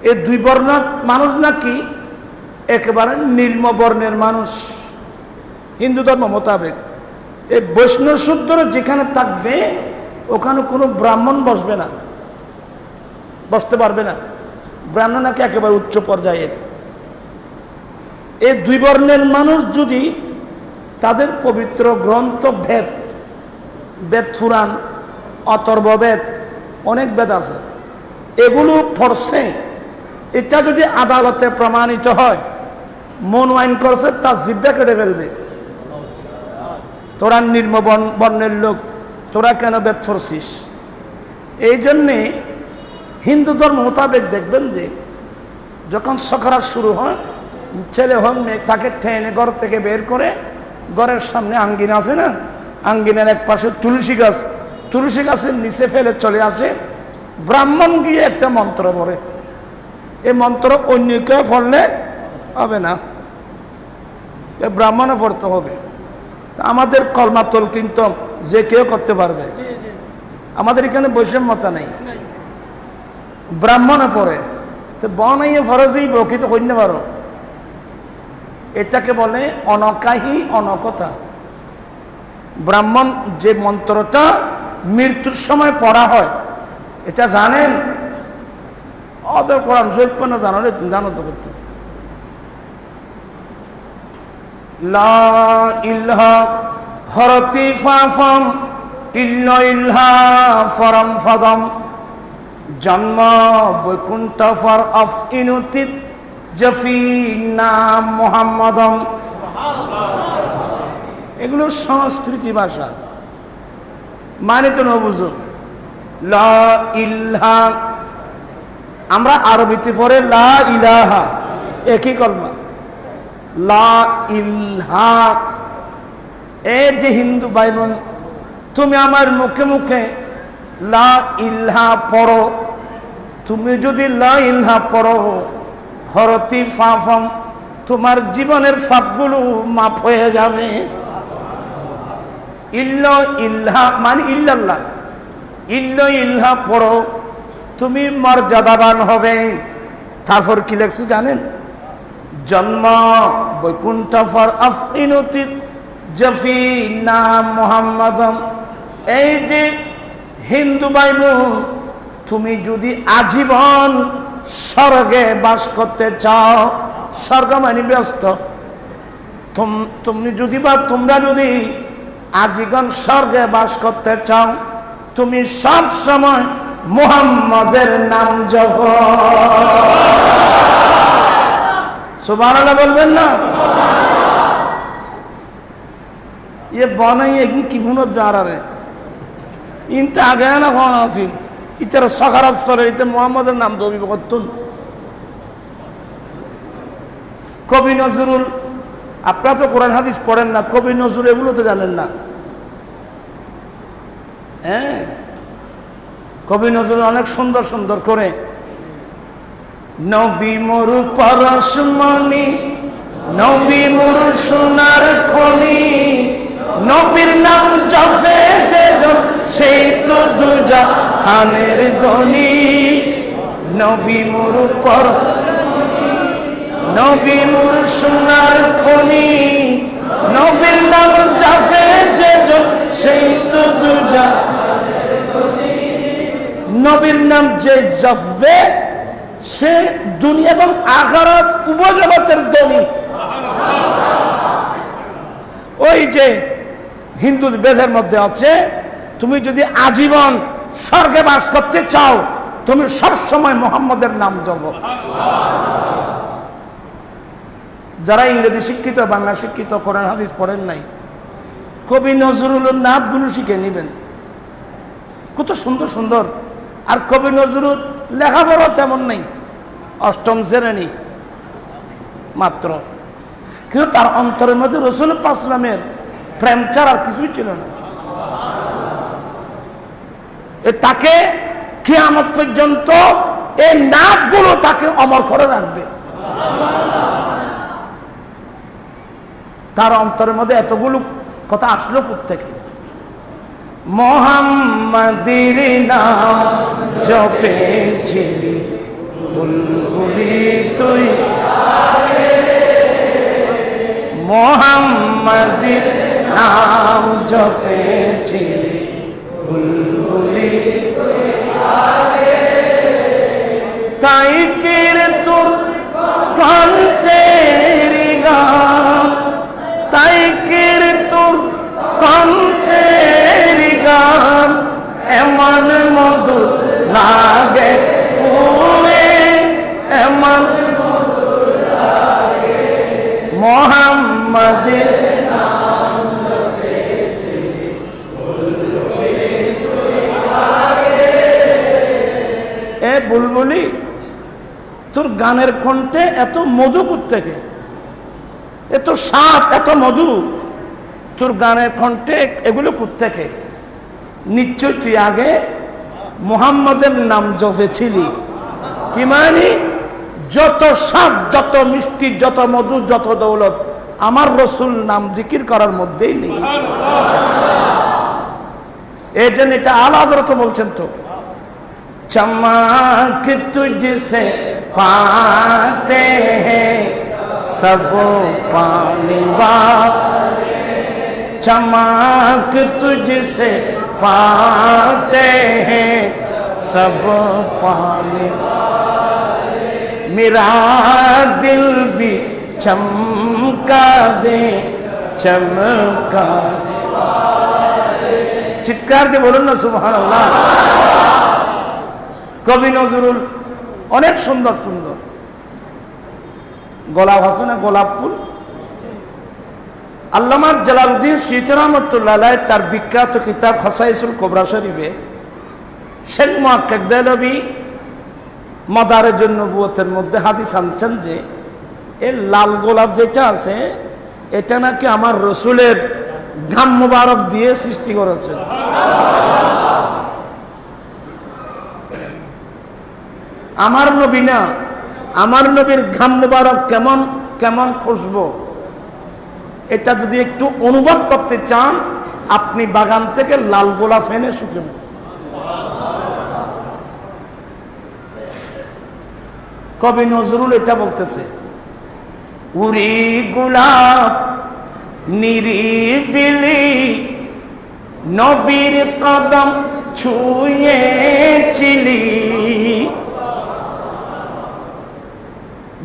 এই 2 বর্ণ মানুষ নাকি একেবারে নিম্ন বর্ণের মানুষ হিন্দু ধর্ম মোতাবেক। এই বৈষ্ণব শূদ্র যেখানে থাকবে ওখানে কোনো ব্রাহ্মণ বসবে না, বসতে পারবে না। ব্রাহ্মণ নাকি একেবারে উচ্চ পর্যায়ের। এই 2 বর্ণের মানুষ যদি তাদের পবিত্র গ্রন্থ বেদ, পুরাণ, অথর্ব বেদ, অনেক বেদ আছে, এগুলো পড়ছে, এটা যদি আদালতে প্রমাণিত হয় মন আইন করছে, তার জিব্বা কেটে ফেলবে। তোরা নিম্ন বর্ণের লোক, তোরা কেন বেদ পড়ছিস? এই জন্যে হিন্দু ধর্ম মোতাবেক দেখবেন যে যখন সকারাত শুরু হয়, ছেলে হোক মেয়ে, তাকে টেনে ঘর থেকে বের করে ঘরের সামনে আঙ্গিনা আছে না, আঙ্গিনার এক পাশে তুলসী গাছ, তুলসী গাছের নিচে ফেলে চলে আসে। ব্রাহ্মণ গিয়ে একটা মন্ত্র পড়ে, এই মন্ত্র অন্য কেউ পড়লে হবে না, ব্রাহ্মণও পড়তে হবে। আমাদের কলমা তলকিন তো যে কেউ করতে পারবে, আমাদের এখানে বৈষম্যতা নেই। ব্রাহ্মণে পড়ে তো বনাইয়ে ফরজই বকিত কইতে পারো, এটাকে বলে অনকাহী অনকথা। ব্রাহ্মণ যে মন্ত্রটা মৃত্যুর সময় পড়া হয়, এটা জানেন? ওদের কোরআন শরীফ জানো রে, জানো তো করতে। লা ইলাহা হরতি ফাফম ইল্লা ইল্হা ফরম ফদম জন্ম বৈকুণ্ঠ ফর অফ ইনুতিত জফি নাম মুহাম্মাদম। এগুলো সংস্কৃতি ভাষা, মানে তো নবুঝো। লা ইলাহা আমরা আরবিতে পড়ে লা ইলাহা, একই কলমা। লা ইলাহা, এই যে হিন্দু ভাই বোন, তুমি আমার মুখে মুখে লা ইলাহা পড়ো, তুমি যদি লা ইলাহা পড়ো হরতি ফাফম, তোমার জীবনের ফাপগুলো মাফ হয়ে যাবে। ইল্লা ইল্লাহ মানে ইল্লাল্লাহ, ইল্লা ইল্লাহ পড়ো, তুমি মর্যাদাবান হবে। তারপর কি লেখছে জানেন? জন্ম বৈকুণ্ঠ ফর আফইনুতি জফি নাম মুহাম্মাদম। এই যে হিন্দু ভাই বোন, তুমি যদি আজীবন স্বর্গে বাস করতে চাও, স্বর্গ মানে ব্যস্ত, তুমি যদি বা তোমরা যদি আজীবন স্বর্গে বাস করতে চাও, তুমি সব সময় মুহাম্মদের নাম জপ। সুবহানাল্লাহ বলবেন না? ये बनाई एक की भुनो जा रहा है इनते आगे ना कौन आसिन इतर सखरात सरे इतर मोहम्मद नाम दो भी बकतुन कवि नजरुल अपना तो कुरान हदीस पढ़ें ना कवि नजरुल एगुलो तो जानें ना कवि नजरुल अनेक सुंदर सुंदर करे नबी मोरु परशमणि नबी मोरु सोनार खनि নবীর নাম জপে যেজন সেই তো দুজাহানের ধনী নবী মোর পর নবী মোর সোনার খনি নবীর নাম জপে যেজন সেই তো দুজাহানের ধনী নবীর নাম যে জপবে সে দুনিয়া এবং আখিরাত উভয় জগতের ধনী। ওই যে হিন্দু বেদের মধ্যে আছে তুমি যদি আজীবন স্বর্গে বাস করতে চাও তুমি সব সময় মুহাম্মদের নাম জপো। যারা ইংরেজি শিক্ষিত বাংলা শিক্ষিত কোরআন হাদিস পড়েন নাই কবি নজরুলের নামগুলো শিখে নেবেন, কত সুন্দর সুন্দর। আর কবি নজরুল লেখাপড়া তেমন নেই, অষ্টম শ্রেণী মাত্র, কিন্তু তার অন্তরের মধ্যে রাসূল পাক সাল্লাল্লাহু আলাইহি ওয়াসাল্লামের প্রেম ছাড়া আর কিছুই ছিল না। তাকে কিয়ামত পর্যন্ত এই নামগুলো তাকে অমর করে রাখবে। তার অন্তরের মধ্যে এতগুলো কথা আসলো কোত্থেকে? মুহাম্মাদের নাম জপেছিলি বুলবুলি তুই মুহাম্মাদের নাম জপেছিলি বুলবুলি তাই কির তোর কণ্ঠের গান তাই কির তোর কণ্ঠের গান এমন মধুর লাগে ওরে এমন মধুর লাগে মুহাম্মাদের নাম জপেছিলি বুলবুলি তুই আগে। এ বুলবুলি তোর গানের কণ্ঠে এত মধু কোত্থেকে, এত স্বাদ এত মধু তোর গানের কণ্ঠে এগুলো কোত্থেকে? নিশ্চয় তুই আগে মুহাম্মদের নাম জপেছিলি। কি মানে? যত স্বাদ যত মিষ্টি যত মধু যত দৌলত আমার রসুল নাম জিকির করার মধ্যেই নেই। এই জন্য এটা আলা হযরত বলছেন তো चमक तुझसे पाते हैं सब पाने वाले चमक तुझसे पाते हैं सब पाने वाले मेरा दिल भी चमका दे चमका चित्कार के बोलो ना सुभान अल्लाह। কবি নজরুল অনেক সুন্দর সুন্দর গোলাপ আছে না গোলাপ ফুল। আল্লামা জালালউদ্দিন সুয়ুতী রাহমাতুল্লাহ আলাইহি তার বিখ্যাত কিতাব খাসাইসুল কুবরা শরীফে শেখ মুহাক্কিক দেহলভী মাদারেজুন নবুওয়াতের মধ্যে হাদিস আনছেন যে এই লাল গোলাপ যেটা আছে এটা নাকি আমার রসুলের ঘাম মুবারক দিয়ে সৃষ্টি করেছে। আমার নবী না, আমার নবীর ঘাম মুবারক কেমন কেমন খুশবু এটা যদি একটু অনুভব করতে চান আপনি বাগান থেকে লাল গোলাপ এনে শুকাবেন। কবি নজরুল এটা বলতেছে উরি গোলাপ নিরিবিলি নবীর কদম ছুঁয়েছিলি।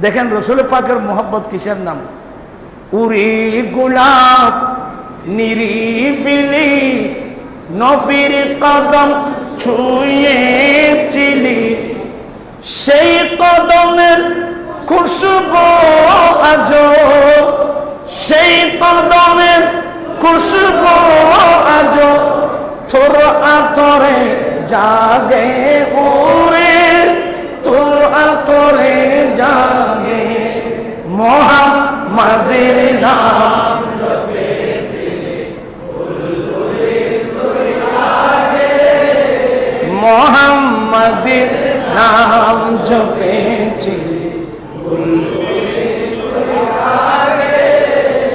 দেখেন রসুল পাকের মোহাব্বত কিসের নাম? উরি গোলাপ নিরিবিলি নবীর কদম ছুঁয়েছিলি, সেই কদমের খুশবু আজো, সেই কদমের খুশবু আজো তোর আতরে জাগে ওরে, তোর আতরে জাগে। মুহাম্মাদের নাম মুহাম্মাদের নাম জপেছিলি,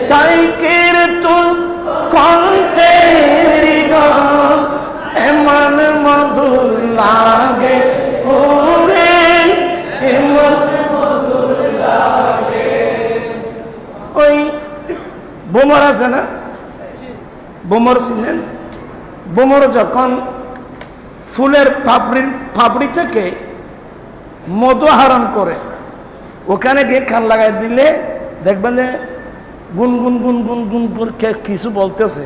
তাই কীর্তন কণ্ঠের গান এমন মধুর লাগে ওরে, এমন মধুর লাগে। ওই বোমর আছে না, বোমর চিনেন? বোমর যখন ফুলের ফাপড়ি থেকে মধু আহরণ করে, ওখানে গিয়ে কান লাগাই দিলে দেখবেন যে গুনগুন গুনগুন গুনগুন কিছু বলতেছে।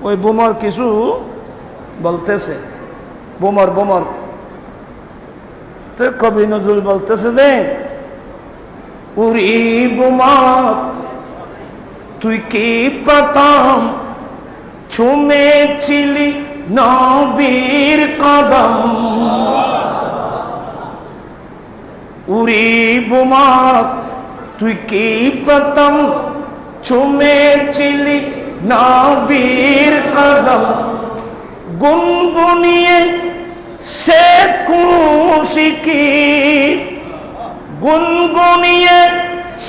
ওই বোমর কিছু বলতেছে, বোমর বোমর। তো কবি নজরুল বলতেছে যে উরি বোমর তুই কি প্রথম ছুঁয়েছিলি নবীর কদম, উরি বোমর তুই কি প্রথম ছুঁয়েছিলি নবীর কদম, গুনগুনিয়ে সে খুশিকি, গুনগুনিয়ে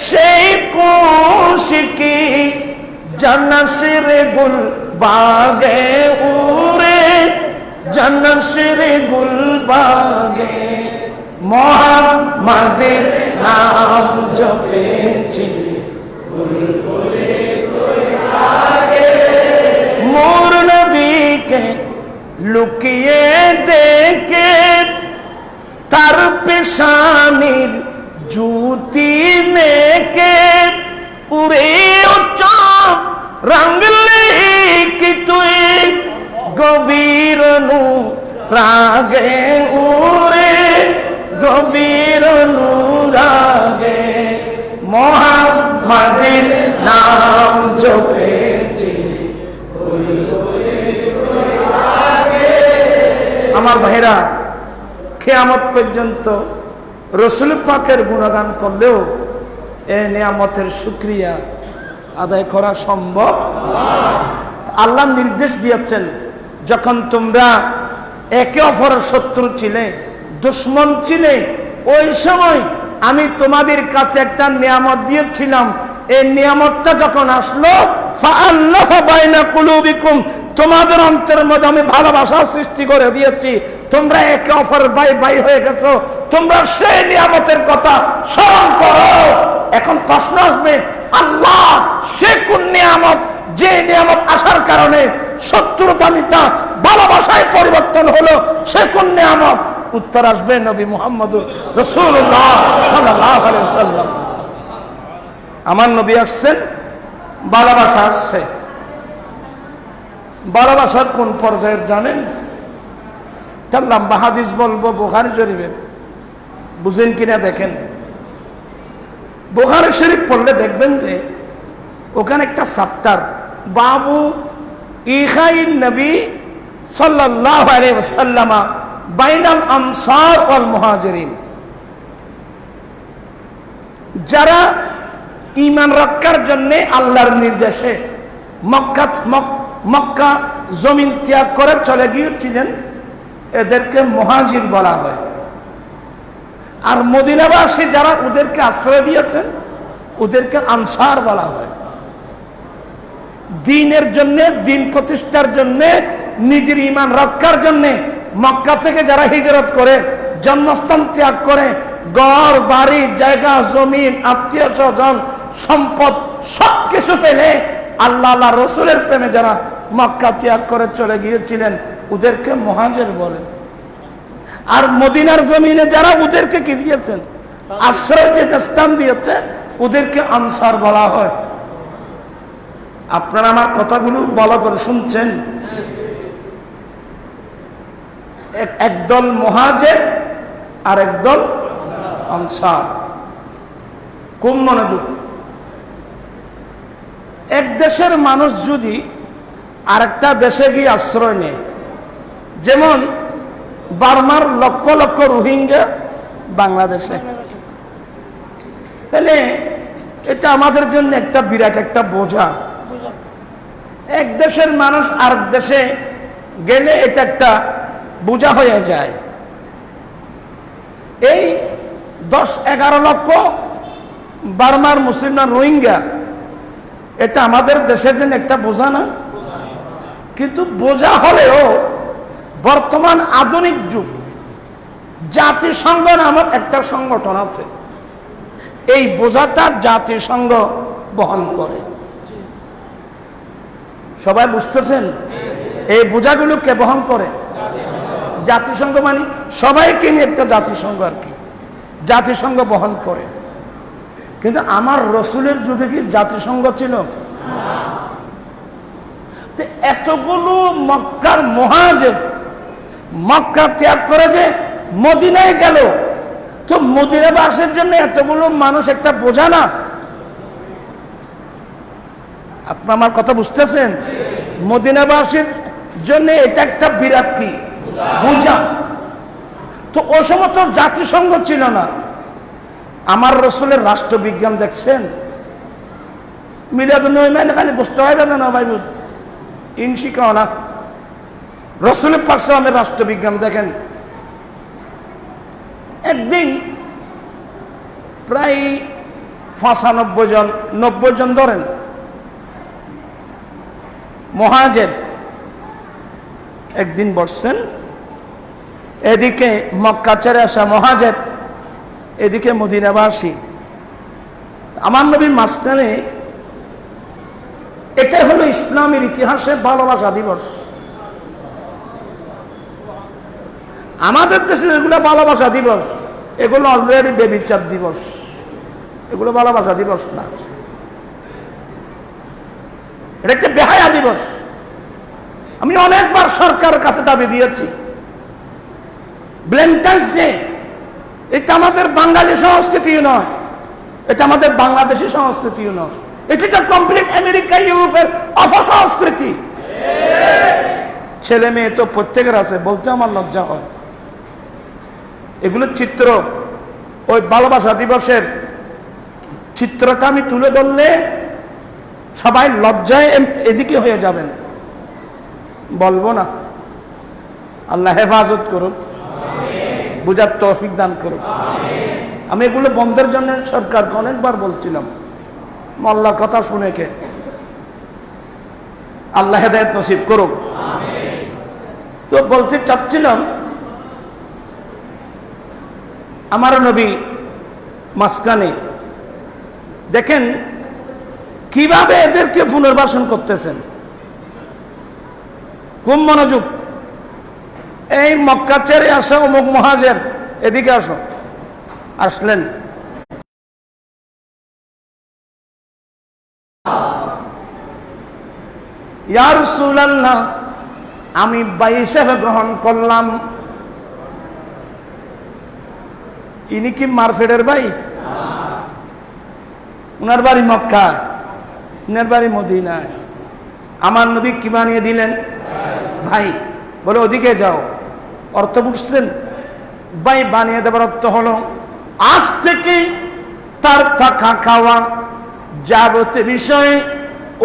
সেই খুশিকি জনশরে গুল বাগে উরে, জনশরে গুল বাগে। মুহাম্মাদের নাম জপেছিলি, মোর নবীকে লুকিয়ে দেখে তার পেশানির জুতি মেকে উড়ে উচ্চাপ রঙলে কি তুই গভীর নু রাগে উড়ে, গভীর নু রাগে। মুহাম্মাদের নাম জপেছিলি। আমার ভাইরা, কিয়ামত পর্যন্ত রসুল পাকের গুণগান করলেও এই নিয়ামতের শুকরিয়া আদায় করা সম্ভব। আল্লাহ নির্দেশ দিয়েছেন, যখন তোমরা একে অপরের শত্রু ছিলে, দুশ্মন ছিলে, ওই সময় আমি তোমাদের কাছে একটা নিয়ামত দিয়েছিলাম। এই নিয়ামতটা যখন আসলো ফাআল্লাফা বাইনা কুলুবিকুম, তোমাদের অন্তরের মধ্যে আমি ভালোবাসা সৃষ্টি করে দিয়েছি, তোমরা একে অপরের ভাই ভাই হয়ে গেছো। তোমরা সেই নিয়ামতের কথা স্মরণ করো। এখন প্রশ্ন আসবে, আল্লাহ সে কোন নিয়ামত, যে নিয়ামত আসার কারণে শত্রুতা মিটা ভালোবাসায় পরিবর্তন হলো, সে কোন নিয়ামত? উত্তর আসবে নবী মুহাম্মদুর রাসূলুল্লাহ সাল্লাল্লাহু আলাইহি ওয়াসাল্লাম। আমার নবী আসছেন, ভালোবাসা আসছে। ভালোবাসার কোন পর্যায়ের জানেন? তার লম্বা হাদিস বলবো বুখারী শরীফের, বুঝেন কিনা দেখেন। বুখারী শরীফ পড়লে দেখবেন যে ওখানে একটা চ্যাপ্টার, বাবু ইখাইন নবী সাল্লাল্লাহু আলাইহি ওয়াসাল্লাম বাইনাল আনসার ওয়াল মুহাজিরিন, যারা ঈমান রক্ষার জন্য আল্লাহর নির্দেশে মক্কা জমিন ত্যাগ করে চলে গিয়েছিলেন, এদেরকে মুহাজির বলা হয়। আর মদিনাবাসী যারা ওদেরকে আশ্রয় দিয়েছেন, ওদেরকে আনসার বলা হয়। দ্বীনের জন্য, দ্বীন প্রতিষ্ঠার জন্য, নিজের ঈমান রক্ষার জন্য মক্কা থেকে যারা হিজরত করে, জন্মস্থান ত্যাগ করে, ঘর বাড়ি জায়গা জমিন আত্মীয় স্বজন সম্পদ সবকিছু ফেলে আল্লাহ আল্লাহ রসুলের প্রেমে যারা মক্কা ত্যাগ করে চলে গিয়েছিলেন, ওদেরকে মুহাজির বলে। আর মদিনার জমিনে যারা ওদেরকে কি দিয়েছেন, আশ্রয় যে স্থান দিয়েছে, ওদেরকে আনসার বলা হয়। আপনারা আমার কথাগুলো ভালো করে শুনছেন? একদল মুহাজির আর একদল আনসার। খুব মনোযোগ। এক দেশের মানুষ যদি আরেকটা দেশে গিয়ে আশ্রয় নেয়, যেমন বার্মার লক্ষ লক্ষ রোহিঙ্গা বাংলাদেশে, তাহলে এটা আমাদের জন্য একটা বিরাট একটা বোঝা। এক দেশের মানুষ আরেক দেশে গেলে এটা একটা বোঝা হয়ে যায়। এই 10-11 লক্ষ বার্মার মুসলিমরা রোহিঙ্গা, এটা আমাদের দেশের জন্য একটা বোঝা না? কিন্তু বোঝা হলেও বর্তমান আধুনিক যুগ, জাতিসংঘ নামক একটা সংগঠন আছে, এই বোঝাটা জাতিসংঘ বহন করে। সবাই বুঝতেছেন? এই বোঝাগুলো কে বহন করে? জাতিসংঘ। মানে সবাইকে নিয়ে একটা জাতিসংঘ আর কি, জাতিসংঘ বহন করে। কিন্তু আমার রসুলের যুগে কি জাতিসংঘ ছিল? এতগুলো মক্কার মুহাজির মক্কা ত্যাগ করে যে মদিনায় গেল, তো মদিনাবাসীর জন্য এতগুলো মানুষ একটা বোঝা না? আপনি আমার কথা বুঝতেছেন? মদিনাবাসীর জন্য এটা একটা বিরাট কি বোঝা। তো ওই সময় তো জাতিসংঘ ছিল না। আমার রসুলের রাষ্ট্রবিজ্ঞান দেখছেন? মিলাদুন নবী মানে খালি বুঝতে হয় না ভাই, ইনশি কাও না। রসুলের পাক সাল্লামের রাষ্ট্রবিজ্ঞান দেখেন। একদিন প্রায় 95 জন 90 জন ধরেন মুহাজির একদিন বসছেন। এদিকে মক্কা ছেড়ে আসা মুহাজির, এদিকে মদিনাবাসী। আমার নবীর মাঝখানে, এটা হলো ইসলামের ইতিহাসে ভালোবাসা দিবস। আমাদের দেশে এগুলো ভালোবাসা দিবস, এগুলো অলরেডি বেবিচার দিবস, এগুলো ভালোবাসা দিবস না, এটা একটা বেহায়া দিবস। আমি অনেকবার সরকারের কাছে দাবি দিয়েছি, ভ্যালেন্টাইন্স ডে এটা আমাদের বাঙালি সংস্কৃতিও নয়, এটা আমাদের বাংলাদেশি সংস্কৃতিও নয়, এটা কমপ্লিট আমেরিকা ইউরোপের অপসংস্কৃতি। ছেলে মেয়ে তো প্রত্যেকের আছে, বলতে আমার লজ্জা হয়। এগুলোর চিত্র, ওই ভালোবাসা দিবসের চিত্রটা আমি তুলে ধরলে সবাই লজ্জায় এদিকে হয়ে যাবেন, বলবো না। আল্লাহ হেফাজত করুন, বুঝার তৌফিক দান করুন। আমি এগুলো বন্ধের জন্য সরকারকে অনেকবার বলছিলাম, আল্লাহ কথা শুনে কে, আল্লাহ হেদায়েত নসিব করুক। তো বলতে চাচ্ছিলাম, আমার নবী মাঝখানে দেখেন কিভাবে এদেরকে পুনর্বাসন করতেছেন। খুব মনোযোগ। এই মক্কা ছেড়ে আসা অমুক মুহাজির, এদিকে আসো। আসলেন, ইয়া রাসূলুল্লাহ, আমি ভাই হিসেবে গ্রহণ করলাম। ইনি কি মারফেডের ভাই? উনার বাড়ি মক্কা, উনার বাড়ি মদিনায়। আমার নবী কি বানিয়ে দিলেন? ভাই। বলে ওদিকে যাও। অর্থ বুঝছেন? ভাই বানিয়ে দেবার অর্থ হলো আজ থেকে তার থাকা খাওয়া যাবতীয় বিষয়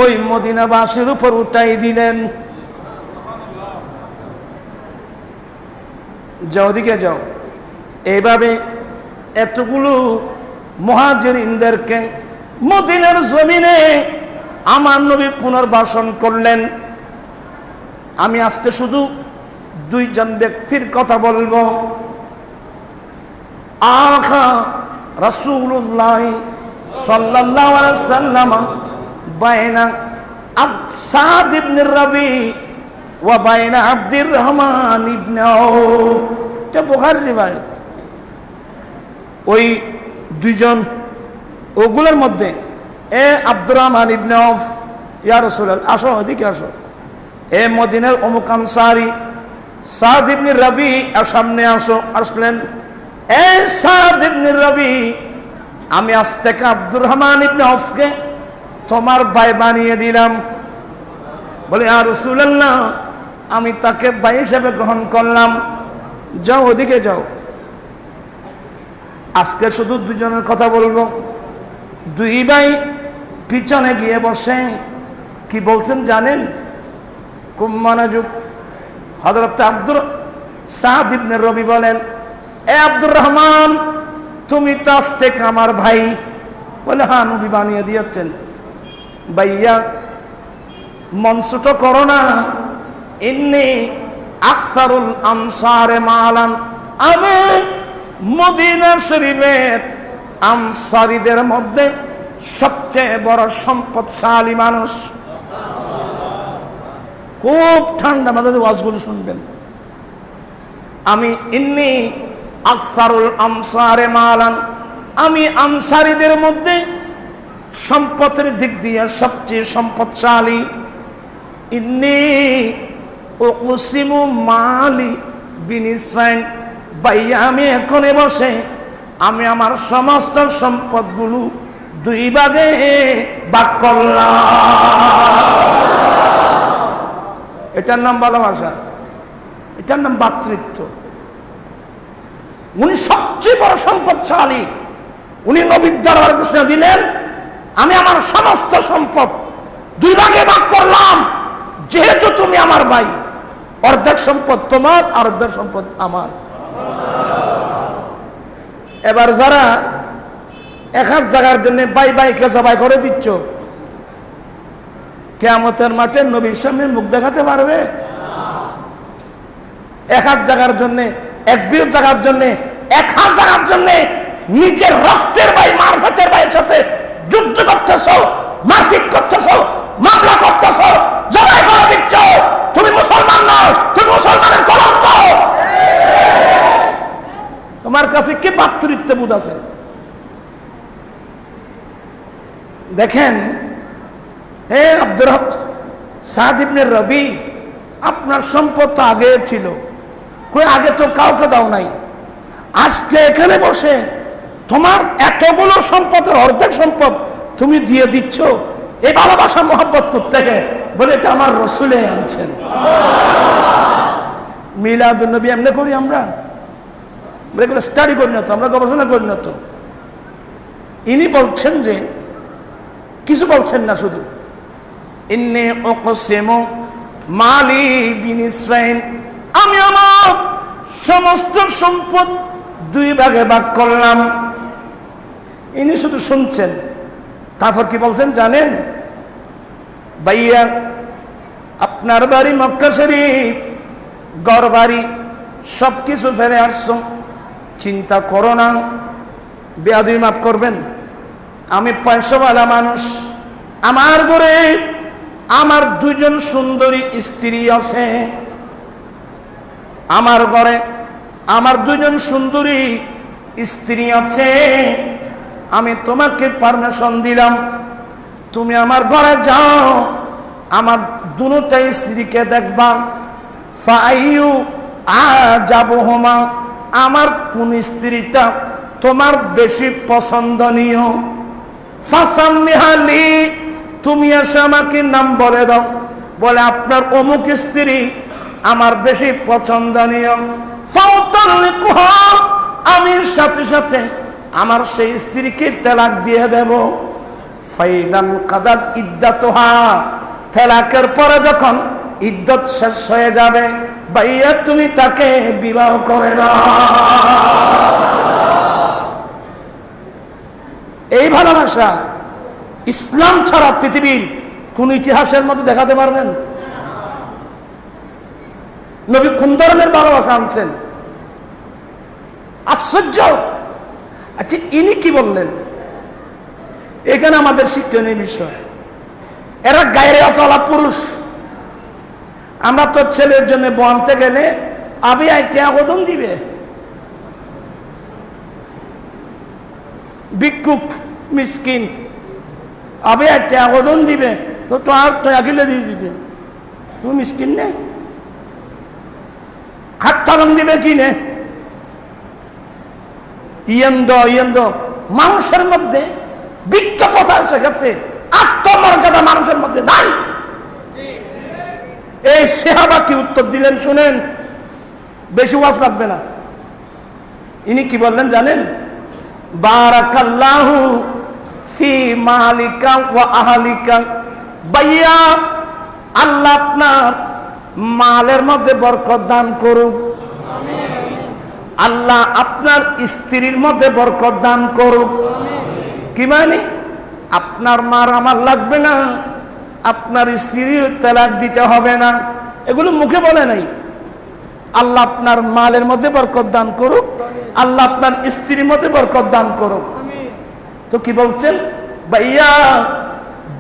ওই মদিনাবাসীর উপর উঠাই দিলেন। যাও, ওদিকে যাও। এইভাবে এতগুলো মুহাজিরিনদেরকে মদিনার জমিনে আমার নবী পুনর্বাসন করলেন। আমি আজকে শুধু দুইজন ব্যক্তির কথা বলবো। আখা রাসূলুল্লাহ সাল্লাল্লাহু আলাইহি ওয়াসাল্লাম বাইনা সাদ ইবনে রাবি ওয়া বাইনা আব্দুর রহমান ইবনে আউফ, এটা বুখারীর রিওয়ায়াত। ওই দুইজন ওগুলোর মধ্যে এ আব্দুর রহমান ইবনে আউফ, ইয়া রাসূলুল্লাহ, আসো এদিকে আসো, এ মদিনার অমুক আনসারী সাদ ইবনে রবি, আর সামনে আসো। আসলেন, এ সাদ ইবনে রবি, আমি আজ থেকে আব্দুর রহমান ইবনে আউফকে তোমার ভাই বানিয়ে দিলাম। বলে ইয়া রাসূলুল্লাহ, আমি তাকে ভাই হিসেবে গ্রহণ করলাম। যাও ওদিকে যাও। আজকে শুধু দুজনের কথা বলবো। দুই ভাই পিছনে গিয়ে বসে কি বলছেন জানেন? খুব মনোযোগ। হযরত আব্দুর সাদ ইবনে রবি বলেন, এ আব্দুর রহমান, তুমি তো আজ থেকে আমার ভাই। বলে হ্যাঁ, নবী বানিয়ে দিয়েছেন। ভাইয়া মন ছোট করো না। ইন্নী আকসারুল আনসারে মালান, আমি মদিনা শরীফের আনসারীদের মধ্যে সবচেয়ে বড় সম্পদশালী মানুষ। খুব ঠান্ডা মাথায় ওয়াজগুলো শুনবেন। আমি ইন্নী আকসারুল আনসারে মালান, আমি আনসারীদের মধ্যে সম্পদের দিক দিয়ে সবচেয়ে সম্পদশালী। ইন্নী উকসিমু মালি বিনিসফাইন, ভাইয়া আমি এখানে বসে আমি আমার সমস্ত সম্পদগুলো দুই ভাগে ভাগ করলাম। এটার নাম ভালোবাসা, এটার নাম ভ্রাতৃত্ব। উনি সবচেয়ে বড় সম্পদশালী। উনি নবীর দরবারে ঘোষণা দিলেন, আমি আমার সমস্ত সম্পদ দুই ভাগে ভাগ করলাম, যেহেতু তুমি আমার ভাই। অর্ধেক সম্পদ তোমার, আর অর্ধেক সম্পদ আমার। এবার যারা এক হাত জায়গার জন্য ভাই ভাইকে জবাই করে দিচ্ছ, কিয়ামতের মাঠে নবীর সামনে মুখ দেখাতে পারবে? এক হাত জায়গার জন্য, এক বিরোধ জায়গার জন্য, এক হাত জায়গার জন্য নিজের রক্তের ভাই মারফতের ভাইয়ের সাথে যুদ্ধ করতেছ, মারপিট করতেছ, মামলা করতেছ, জবাই করে দিচ্ছ। তুমি মুসলমান নও, তুমি মুসলমানের কলঙ্ক। তোমার কাছে কি ভ্রাতৃত্ববোধ আছে? দেখেন, হে আব্দুর সাদ ইবনে রবি, আপনার সম্পদ তো আগে ছিল, কই আগে তো কাউকে দাও নাই। আজকে এখানে বসে তোমার এতগুলো সম্পদের অর্ধেক সম্পদ তুমি দিয়ে দিচ্ছ। এই ভালোবাসা মহব্বত করতে বলে এটা আমার রসুলে আনছেন। মিলাদুন নবী এমনি করি আমরা, এগুলো স্টাডি করি না তো, আমরা গবেষণা করি না তো। ইনি বলছেন যে, কিছু বলছেন না, শুধু ইন্নী উকসিমু মালি বিনিসফাইন, আমি আমার সমস্ত সম্পদ দুই ভাগে ভাগ করলাম। ইনি শুধু শুনছেন। তারপর কি বলছেন জানেন? ভাইয়া, আপনার বাড়ি মক্কা শরীফ, ঘর বাড়ি সবকিছু ফেলে আসছো, চিন্তা করো না। বেয়াদবি মাফ করবেন, আমি পয়সাওয়ালা মানুষ। আমার ঘরে আমার দুজন সুন্দরী স্ত্রী আছে। আমার ঘরে আমার দুজন সুন্দরী স্ত্রী আছে। আমি তোমাকে পারমিশন দিলাম, তুমি আমার ঘরে যাও, আমার দুটা স্ত্রীকে দেখবা। ফাইয়ু আজাবুহুমা, আমার কোন স্ত্রীটা তোমার বেশি পছন্দনীয়, ফাসাম্মিহালি, তুমি এসে আমাকে নাম বলে দাও। বলে আপনার অমুক স্ত্রী আমার বেশি পছন্দনীয়। ফাউতাল্লিকুহা, আমি সাথে সাথে আমার সেই স্ত্রীকে তালাক দিয়ে দেব। ফাইদান কাদাত ইদ্দাতুহা, তালাকের পরে যখন ইদ্দত শেষ হয়ে যাবে, ভাইয়া তুমি তাকে বিবাহ করে দাও। এই ভালোবাসা ইসলাম ছাড়া পৃথিবীর কোন ইতিহাসের মধ্যে দেখাতে পারবেন? নবী কোন ধরনের ভালোবাসা আনছেন, আশ্চর্য। আচ্ছা, ইনি কি বললেন? এখানে আমাদের শিক্ষণীয় বিষয়, এরা গায়ে চলা পুরুষ, আমরা তো ছেলের জন্য বনতে গেলে আবি আইটি আবেদন দিবে, ভিক্ষুক মিসকিন আবি আইটি আবেদন দিবে, তো তো আর তো আগিলে দিয়ে দিতে তুমি মিসকিন নে খাতালম দিবে কি নে ইয়েন্দ মানুষের মধ্যে বিজ্ঞাপতা এসে গেছে, আত্মমর্যাদা মানুষের মধ্যে নাই। এই সাহাবা কি উত্তর দিলেন শুনেন, বেশি ওয়াজ লাগবে না। ইনি কি বললেন জানেন? বারাকাল্লাহু ফি মালিকা ওয়া আহলিকা, ভাইয়া আল্লাহ আপনার মালের মধ্যে বরকত দান করুক, আল্লাহ আপনার স্ত্রীর মধ্যে বরকত দান করুক। কি মানে? আপনার মার আমার লাগবে না, আপনার স্ত্রীর তালাক দিতে হবে না, এগুলো মুখে বলে নাই। আল্লাহ আপনার মালের মধ্যে বরকত দান করুক, আল্লাহ আপনার স্ত্রীর মধ্যে বরকত দান করুক। তো কি বলছেন? ভাইয়া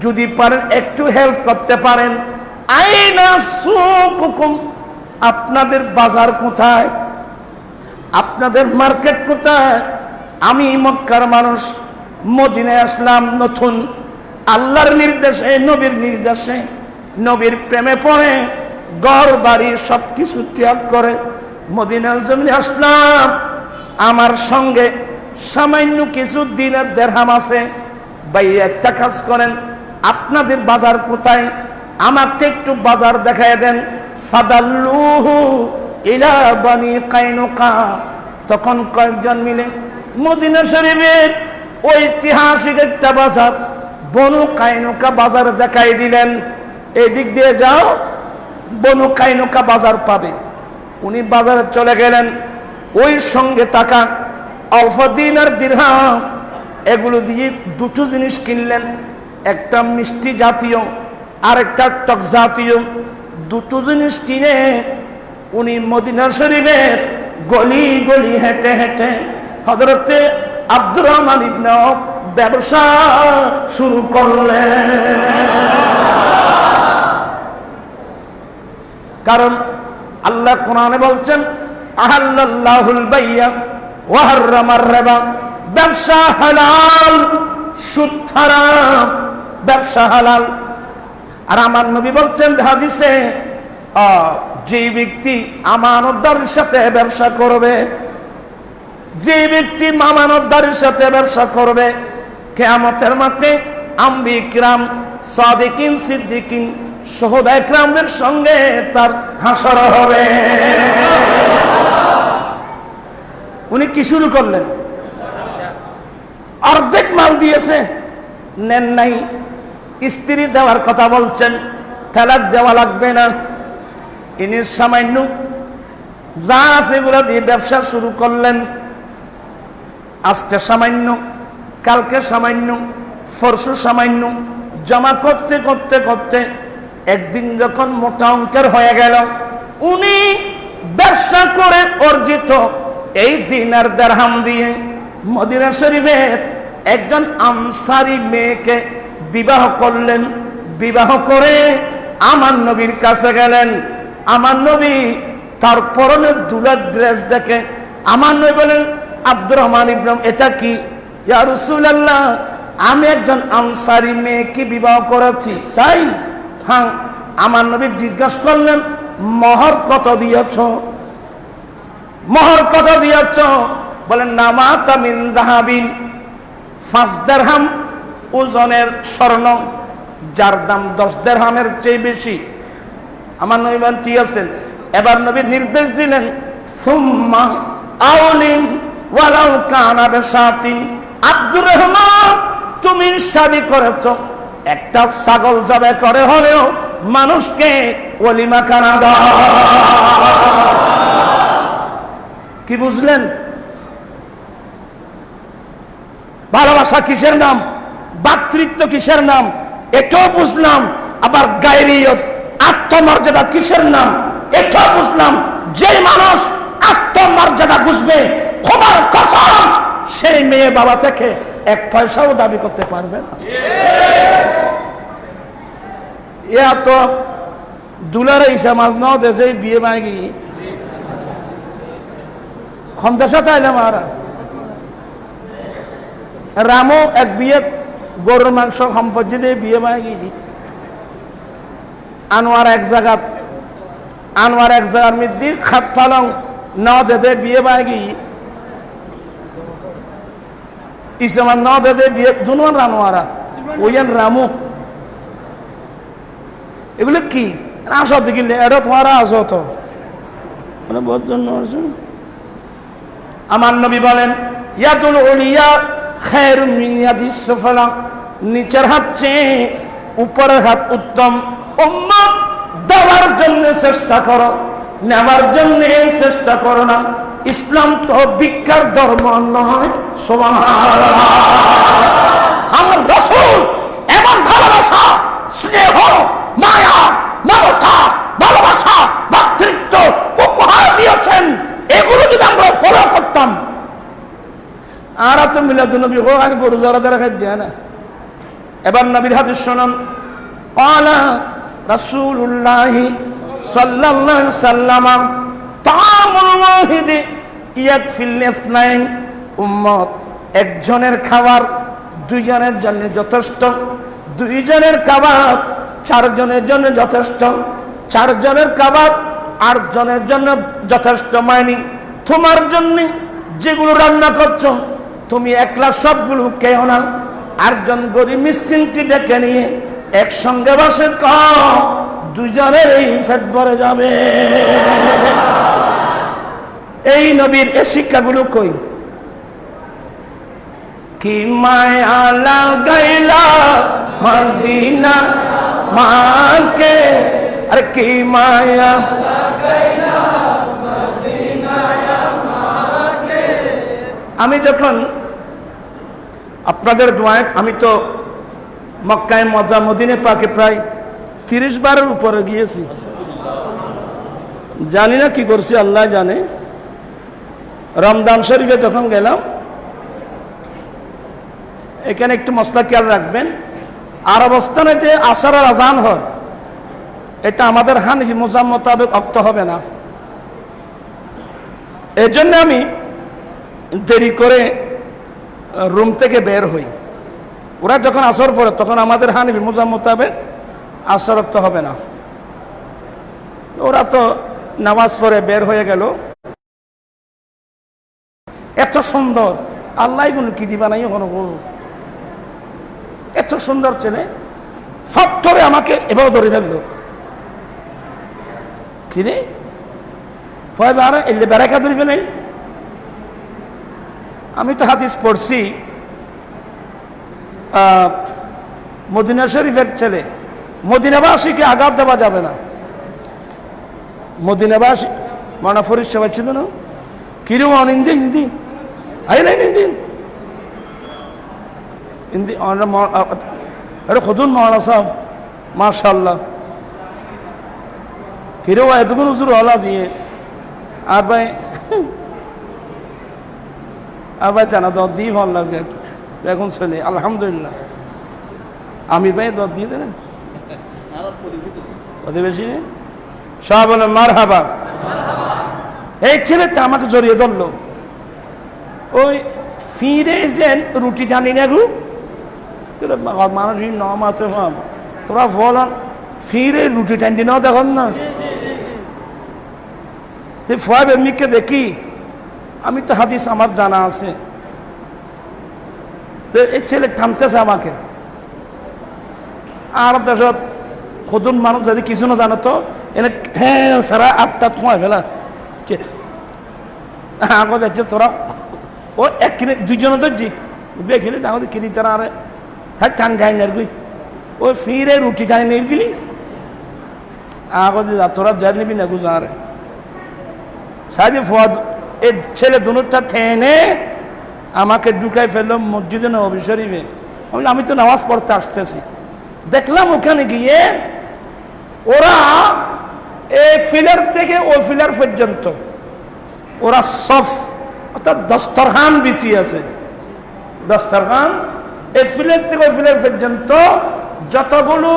যদি পারেন একটু হেল্প করতে পারেন, আইনা সুকুকুম, আপনাদের বাজার কোথায়, আপনাদের মার্কেট কোথায়? আমি মক্কার মানুষ, মদিনায় আসলাম নতুন, আল্লাহর নির্দেশে নবীর নির্দেশে নবীর প্রেমে পড়ে ঘর বাড়ি সবকিছু ত্যাগ করে মদিনার জমিনে আসলাম। আমার সঙ্গে সামান্য কিছু দিনের দেরহাম আছে, ভাই একটা কাজ করেন, আপনাদের বাজার কোথায়, আমাকে একটু বাজার দেখায় দেন। ফাদাল্লুহু ইলা বানি কাইনুকা, তখন কয়েকজন মিলে মদিনা শরীফের ঐতিহাসিক একটা বাজার বনু কাইনুকা বাজার দেখাই দিলেন, এই দিক দিয়ে যাও বনু কাইনুকা বাজার পাবে। উনি বাজারে চলে গেলেন, ওই সঙ্গে টাকা অল্প দিনার দিরহাম এগুলো দিয়ে দুটো জিনিস কিনলেন, একটা মিষ্টি জাতীয় আর একটা টক জাতীয়। দুটো জিনিস কিনে উনি মদিনা শরীফের গলি গলি হেঁটে হেঁটে হযরতে আব্দুর রহমান ইবনে আওফ ব্যবসা শুরু করলেন। কারণ আল্লাহ কোরআনে বলছেন আহাল্লাল্লাহুল বাইয়া ওয়া হাররামার রিবা, ব্যবসা হালাল সুদ হারাম, ব্যবসা হালাল। আর আমার নবী বলছেন হাদিসে, যে ব্যক্তি আমানতদারের সাথে ব্যবসা করবে, যে ব্যক্তি আমানতদারের সাথে ব্যবসা করবে, কিয়ামতের মাঠে আম্বিয়া কিরাম সাদিকিন সিদ্দিকিন শুহাদা কিরামদের সঙ্গে তার হাসর হবে। উনি কি শুরু করলেন? অর্ধেক মাল দিয়েছে, নেন নাই। স্ত্রী দেওয়ার কথা বলছেন, তালাক দেওয়া লাগবে না। ইনি সামান্য যা আছে এগুলো দিয়ে ব্যবসা শুরু করলেন। আজকে সামান্য, কালকে সামান্য, পরশু সামান্য, জমা করতে করতে করতে একদিন যখন মোটা অঙ্কের হয়ে গেল, উনি ব্যবসা করে অর্জিত এই দিনার দিরহাম দিয়ে মদিনা শরীফের একজন আনসারী মেয়েকে বিবাহ করলেন। বিবাহ করে আমার নবীর কাছে গেলেন। আমার নবী তার পরনে দুলার ড্রেস দেখে আমার নবী বলেন, আব্দুর রহমান ইবনে আওফ, এটা কি? ইয়া রাসূলুল্লাহ, আমি একজন আনসারী মেয়েকে বিবাহ করেছি। তাই? হ্যাঁ। আমার নবী জিজ্ঞাসা করলেন, মোহর কত দিয়েছ? মোহর কত দিয়েছ? বলেন নামাতা মিন যাহাবিন, 5 দিরহাম ওজনের স্বর্ণ, যার দাম 10 দিরহামের চেয়ে বেশি। আমার নবী বলেন ঠিক আছে। এবার নবী নির্দেশ দিলেন, সুম্মা আউলিন ওয়ালাউ কানা বিশাতিন, আব্দুর রহমান তুমি শাদী করেছ, একটা ছাগল জবাই করে হলেও মানুষকে ওলিমা খানা দাও। কি বুঝলেন? ভালোবাসা কিসের নাম, ভাতৃত্ব কিসের নাম, এটাও বুঝলাম। আবার গায়রিয়ত, আত্মমর্যাদা কিসের নাম, এটাও বুঝলাম। যে মানুষ আত্মমর্যাদা বুঝবে, খোদার কসম, সেই মেয়ে বাবা থেকে 1 পয়সাও দাবি করতে পারবে না। এত দুলারে ইসা মাছ ন দেশে বিয়ে মাগি খন্দাসা তাইলাম আর রামও এক বিয়ে গরুর মাংস সম্পত্তি দিয়ে বিয়ে মাগি আনোয়ার এক জায়গার মধ্যে খাত পালং ন দেশে বিয়ে মাগি ইসমান ন দেশে বিয়ে দুনুয়ান রানোয়ারা ওইয়ান রামু এগুলো কি আসো দেখিলে এটা তোমার আসো তো মানে বহুত জন্য আমার নবী বলেন ইয়াদুল উলিয়া খায়রুম মিন ইয়াদিস সুফলা নিচের হাত চেয়ে উপরের হাত উত্তম উম্মত দেওয়ার জন্য চেষ্টা করো নেওয়ার জন্য চেষ্টা করো না ইসলাম তো ভিক্ষার ধর্ম নয় সুবহানাল্লাহ আমার রাসূল এমন ভালোবাসা স্নেহ মায়া মমতা ভালোবাসা ভ্রাতৃত্ব উপহার দিয়েছেন এগুলো যদি আমরা ফলো করতাম আর তো মিলাদুন্নবী আগে গরু জরা দ্বারা খাই দেয় না এবার নবীর হাদিস শুনুন ক্বালা রাসূলুল্লাহ সাল্লাল্লাহু আলাইহি ওয়াসাল্লাম তাআমুল ওয়াহিদি ইয়াকফিল ইসনাইন উম্মত একজনের খাবার দুইজনের জন্য যথেষ্ট দুইজনের খাবার চারজনের জন্য যথেষ্ট চারজনের খাবার আটজনের জন্য যথেষ্ট মাইনি তোমার জন্য যেগুলো রান্না করছো তুমি একলা সবগুলো খেও না আটজন গরিব মিসকিনকে ডেকে নিয়ে একসঙ্গে বসে খাও দুজনের এই পেট ভরে যাবে এই নবীর এই শিক্ষাগুলো কই কি মায়া লাগাইলা মদিনা মাকে আরে কি মায়া লাগাইলা মদিনা মাকে আমি যখন আপনাদের দোয়ায় আমি তো মক্কায় মদিনা পাকে প্রায় 30 বারের উপরে গিয়েছি জানি না কি করছি আল্লাহ জানে রমজান শরীফে যখন গেলাম এখানে একটু মশলা খেয়াল রাখবেন আর অবস্থানে যে আসর আর আজান হয় এটা আমাদের হানফি মাযহাব মোতাবেক অক্ত হবে না এই জন্য আমি দেরি করে রুম থেকে বের হই ওরা যখন আসর পড়ে তখন আমাদের হানফি মাযহাব মোতাবেক আসর অক্ত হবে না ওরা তো নামাজ পড়ে বের হয়ে গেল এত সুন্দর আল্লাহ গুলো কি দিবা নাই কোনো এত সুন্দর ছেলে ফট করে আমাকে এভাবে ধরে ফেললো কিরে ফয়বার এলে বেড়াকা ধরে ফেলেন আমি তো হাদিস পড়ছি মদিনা শরীফের ছেলে মদিনাবাসীকে আঘাত দেওয়া যাবে না মদিনাবাসী মানা ফরিদ সবাই ছিল না কিরম হিন্দি হিন্দি আই নাই হিন্দি हिंदी अरे खुदून मौलाना साहब माशाल्लाह फिर वो एतगुन हुजूर वाला दिए आप भाई जाना दो दी भाल लगे এখন চলে আলহামদুলিল্লাহ আমির ভাই দোয়া দিয়ে দেন অধিবেশী সব বলে মারহাবা এই ছেলেটা আমাকে জড়িয়ে ধরলো ওই ফিরে যেন রুটি টানি না গু মানুষ ন মাত্র তোরা বল ফিরে রুটি টানি নাও দেখুন না ফয়েব এমনিকে দেখি আমি তো হাদিস আমার জানা আছে এই ছেলে টানতেছে আমাকে আর দেশত খুদুন মানুষ যদি কিছু না জানো তো এনে হ্যাঁ সারা আটটা খোঁয়া ফেলা কে আগে যাচ্ছে তোরা ও এক কিনে দুইজনে ধরছি বেখিনি তাহলে কিনি তারা আরে টান খাই না গুই ও ফিরে রুটি খাই নেই গেলি আগে তোরা যা নিবি না গুজা আরে সাজি ফোয়াদ এই ছেলে দুটা ঠেনে আমাকে ঢুকাই ফেললো মসজিদে নববী শরীফে আমি তো নামাজ পড়তে আসতেছি দেখলাম ওখানে গিয়ে ওরা এই ফিলার থেকে ওই ফিলার পর্যন্ত ওরা সফ অর্থাৎ দস্তরখান বিছিয়ে আছে দস্তরখান এই ফিলার থেকে ওই ফিলার পর্যন্ত যতগুলো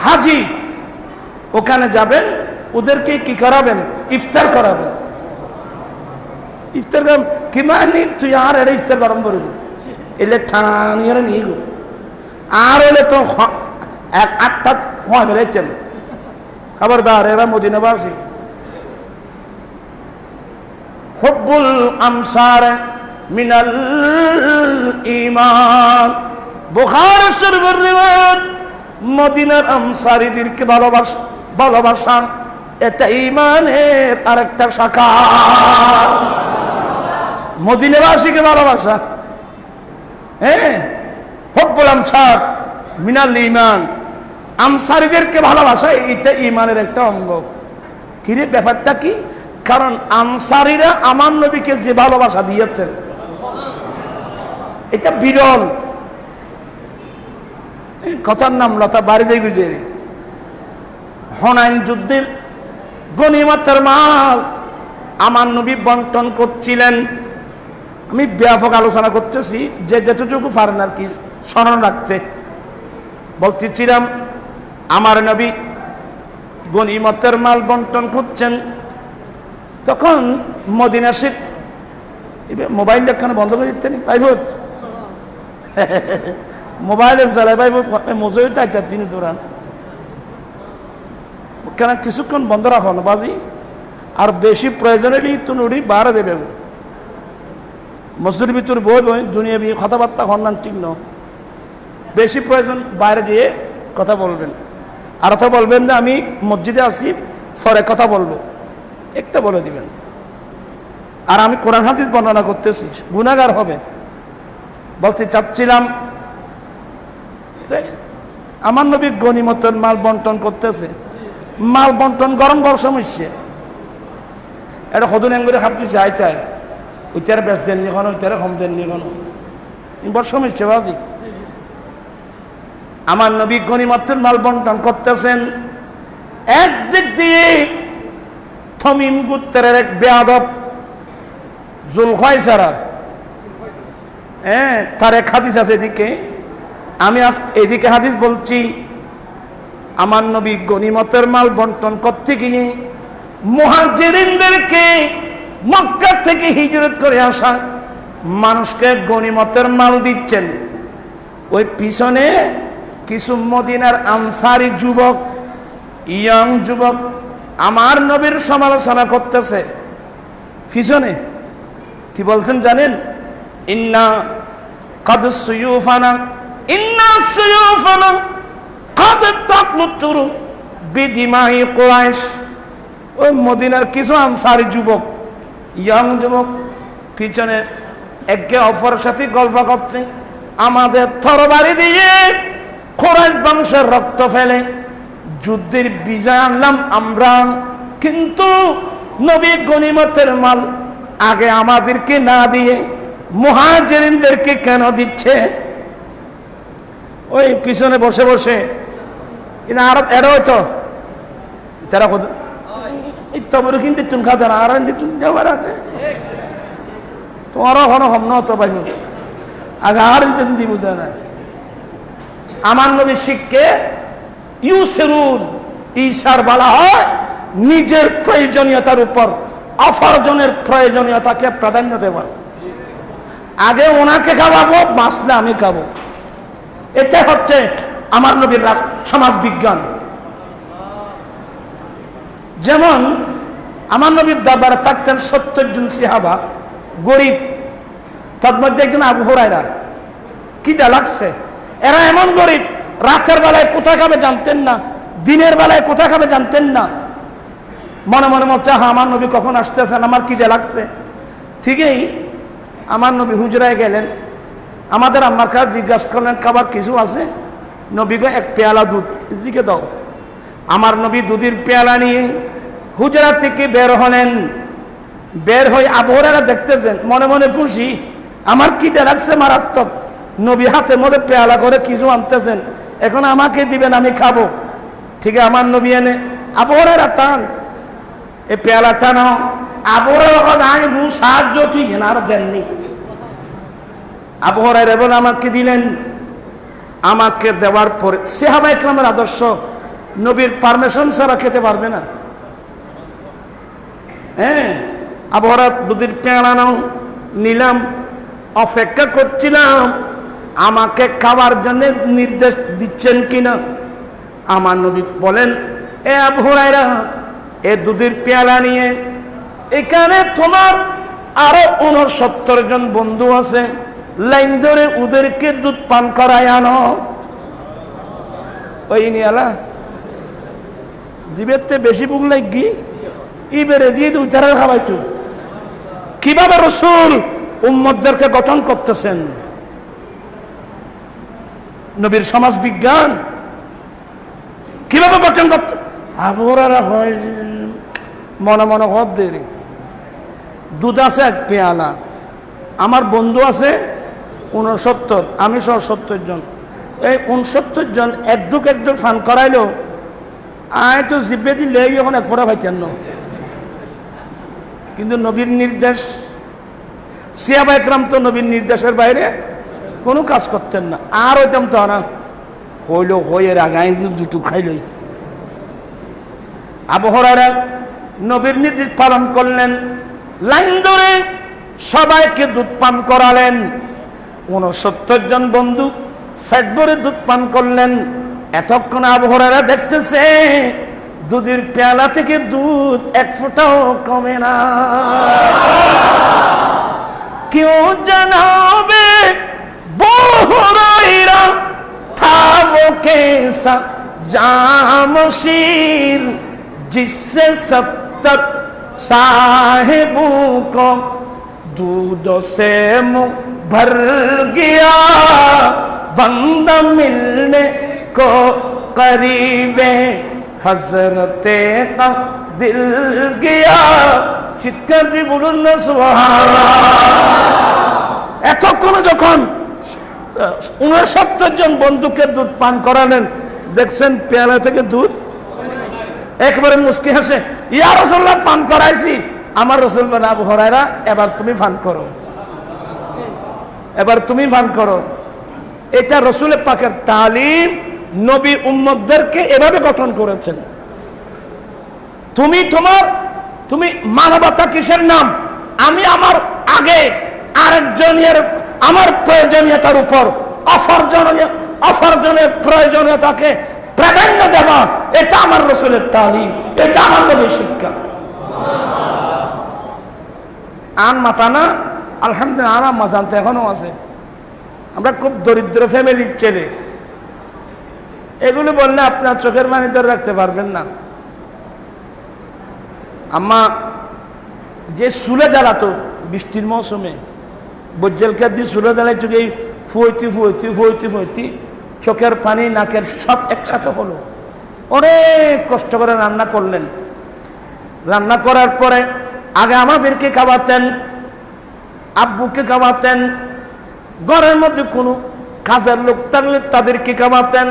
হাজি ওখানে যাবেন, ওদেরকে কি করাবেন? ইফতার করাবেন। ইফতার করাবেন কি মানে? তুই আর এটা ইফতার গরম করবি, এলে ঠানিয়ে নিয়ে গো, আর হলে তো এক আটটা খোয়া বেড়েছেন। খবরদার, এরা মদিনাবাসী। হুব্বুল আমসার মিনাল ঈমান, বুখারী শরীফের রিওয়ায়াত। মদিনার আনসারীদেরকে ভালোবাসা এটা ঈমানের আরেকটা শাখা। মদিনাবাসীকে ভালোবাসা, হ্যাঁ, হুব্বুল আমসার মিনাল ঈমান, আনসারীদেরকে ভালোবাসা এটা ঈমানের একটা অঙ্গ। কি রে, ব্যাপারটা কি? কারণ আনসারীরা আমার নবীকে যে ভালোবাসা দিয়েছেন এটা বিরল। কথার নাম লতা বাড়িতে গুজেরি। হুনাইন যুদ্ধের গনিমতের মাল আমার নবী বন্টন করছিলেন। আমি ব্যাপক আলোচনা করতেছি, যে যতটুকু পারেন আর কি স্মরণ রাখতে। বলতেছিলাম আমার নবী গনিমতের মাল বন্টন করছেন, তখন মদিনা শরীফ মোবাইলটা কেন বন্ধ করে দিতেন ভাই ভোট? মোবাইলের জ্বালায় ভাই ভোট মজুরি তাইতা তিনি দৌড়ান কেন? কিছুক্ষণ বন্ধ রাখো না বাজি, আর বেশি প্রয়োজনে তুই বাড়া দেবে। মসজিদের ভিতরে বই বই দুনিয়া বিয়ে কথাবার্তা হন্যান ঠিক ন, বেশি প্রয়োজন বাইরে দিয়ে কথা বলবেন। আর কথা বলবেন না আমি মসজিদে আসি পরে কথা বলবো, একটা বলে দিবেন। আর আমি কোরআন হাদিস বর্ণনা করতেছি, গুনাহগার হবে। বলতে চাচ্ছিলাম আমার নবী গনিমতের মাল বন্টন করতেছে, মাল বন্টন গরম গরম সমস্যা। এটা সদন করে খাপতেছে আইতায়, ওইটারে বেশ দেননি কোনো, ওইটারে কম দেননি কোনো, বড় সমস্যা বাজি। আমার নবী গনিমতের মাল বন্টন করতেছেন, একদিক দিয়ে তমিম গোত্রের এক বেয়াদব জুলখায়সারা, হ্যাঁ, তার এক হাদিস আছে এদিকে, আমি আজ এদিকে হাদিস বলছি। আমার নবী গনিমতের মাল বন্টন করতে গিয়ে মুহাজিরিনদেরকে মক্কা থেকে হিজরত করে আসা মানুষকে গনিমতের মাল দিচ্ছেন। ওই পিছনে কিছু মদিনার আনসারী যুবক, ইয়াং যুবক আমার নবীর সমালোচনা করতেছে। পিছনে কি বলছেন জানেন? ইন্না কাদ সুয়ুফানা, ইন্না সুয়ুফানা কাদ তাকলুতুরু বিদিমাই কুরাইশ। ওই মদিনার কিছু আনসারী যুবক, ইয়াং যুবক পিছনে একে অপরের সাথে গল্প করছে, আমাদের তরবারি দিয়ে কুরাইশ বংশের রক্ত ফেলে যুদ্ধের বিজয় আনলাম আমরা, কিন্তু নবী গনিমতের মাল আগে আমাদেরকে না দিয়ে মুহাজিরিনদেরকে কেন দিচ্ছে? ওই পিছনে বসে বসে আর এরা হয়তো তারা তবু কিন্তু তুমি খাতে না, আর যাবার আগে তোমারও কোনো হম নতো পাই আগে আর দিব না। আমার নবী শিখকে ইউসিরুন, ঈশার বলা হয় নিজের প্রয়োজনীয়তার উপর অপরজনের প্রয়োজনীয়তাকে প্রাধান্য দেওয়া। আগে ওনাকে খাওয়াবো, বাঁচলে আমি খাবো, এটা হচ্ছে আমার নবীর সমাজ বিজ্ঞান। যেমন আমার নবীর দরবারে থাকতেন 70 জন সাহাবা, গরিব, তার মধ্যে একজন আবু হুরায়রা। কিটা লাগছে, এরা এমন গরিব, রাতের বেলায় কোথায় খাবে জানতেন না, দিনের বেলায় কোথায় খাবে জানতেন না। মনে মনে মনে হ্যাঁ আমার নবী কখন আসতেছেন, আমার খিদে লাগছে। ঠিকই আমার নবী হুজরায় গেলেন, আমাদের আম্মার কাছে জিজ্ঞাসা করলেন খাবার কিছু আছে? নবীকে এক পেয়ালা দুধ এদিকে দাও। আমার নবী দুধের পেয়ালা নিয়ে হুজরা থেকে বের হলেন। বের হয়ে আবু হুরায়রা দেখতেছেন, মনে মনে খুশি, আমার খিদে লাগছে মারাত্মক। নবী হাতের মধ্যে পেয়ালা করে কিছু আনতেছেন, এখন আমাকে দিবেন, আমি খাবো। ঠিক আছে, আমার নবী এনে আবু হুরায়রা টান, এই পেয়ালা টানো। আবু হুরায়রা সাহায্য ঠিক আর দেননি। আবু হুরায়রা বলে আমাকে দিলেন। আমাকে দেওয়ার পরে সাহাবা ইকরামের আদর্শ, নবীর পারমিশন ছাড়া খেতে পারবে না। হ্যাঁ, আবহাওয়া দুধের পেয়ারা নাও নিলাম, অপেক্ষা করছিলাম আমাকে খাবার জন্য নির্দেশ দিচ্ছেন কিনা। আমার নবী বলেন, এ আবু হুরায়রা, এ দুধের পেয়ালা নিয়ে এখানে তোমার আরো 69 জন বন্ধু আছে, লাইন ধরে ওদেরকে দুধ পান করায় আনো। ওই নিয়ালা জিবের বেশি বুক লাগি ইবেরে দিয়ে উচ্চারণ খাওয়াইতো। কিভাবে রাসূল উম্মতদেরকে গঠন করতেছেন, নবীর সমাজ বিজ্ঞান কিভাবে গঠন করতে। আবহাওয়া হয় মনে মনে হদ দেরি, দুধ আছে 1 পেয়ালা, আমার বন্ধু আছে 69, আমি সহ 70 জন। এই 69 জন একদুক ফান করাইলো, আয় তো জিব্বে দিলে এখন 1 ফোঁটা পাইতেন না। কিন্তু নবীর নির্দেশ, সাহাবা একরাম তো নবীর নির্দেশের বাইরে কোনো কাজ করতেন না। আর হইতাম তো না, হইল হইয়ের আগাই দুটো খাইলই। আবু হুরায়রা নবীর নির্দেশ পালন করলেন, লাইন ধরে সবাইকে দুধ পান করালেন। 69 জন বন্ধু ফ্যাট ভরে দুধ পান করলেন। এতক্ষণ আবু হুরায়রা দেখতেছে দুধের পেয়ালা থেকে দুধ 1 ফোঁটাও কমে না। কেউ জানাবে হুরায়রা था वो कैसा जामशीर जिससे 70 साहिबों को दूधों से मुंह भर गया, बंदा मिलने को करीबे हजरते का दिल गया। চিৎকার দিয়ে বলুন না সুবহানাল্লাহ। এতক্ষণ যখন 69 জন বন্ধুকে দুধ পান করালেন, দেখছেন পেয়ালা থেকে দুধ একবারে মুস্কি হাসে, ইয়া রাসূলুল্লাহ পান করাইছি। আমার রাসূল বলেন, আবু হুরায়রা এবার তুমি পান করো, এবার তুমি পান করো। এটা রাসূল পাকের তালিম, নবী উম্মতদেরকে এভাবে গঠন করেছেন। তুমি মানবতা কিসের নাম? আমি আমার আগে আরেকজনের আমার প্রয়োজনীয়তার উপর অপরজনের প্রয়োজনীয়তাকে প্রাধান্য দেওয়া, এটা আমার রাসূলের তালিম, এটা আমার নবীর শিক্ষা। আন মাতা না, আলহামদুলিল্লাহ আরাম মাজান তো এখনো আছে। আমরা খুব দরিদ্র ফ্যামিলির ছেলে, এগুলো বললে আপনার চোখের পানি ধরে রাখতে পারবেন না। আম্মা যে চুলে জ্বালাতো বৃষ্টির মৌসুমে, বজ্জেলকে দিয়ে চুলে জ্বালাই চোখে ফুইতি চোখের পানি নাকের সব একসাথে হলো। অনেক কষ্ট করে রান্না করলেন। রান্না করার পরে আগে আমাদেরকে খাওয়াতেন, আব্বুকে খাওয়াতেন, ঘরের মধ্যে কোনো কাজের লোক থাকলে তাদেরকে খাওয়াতেন।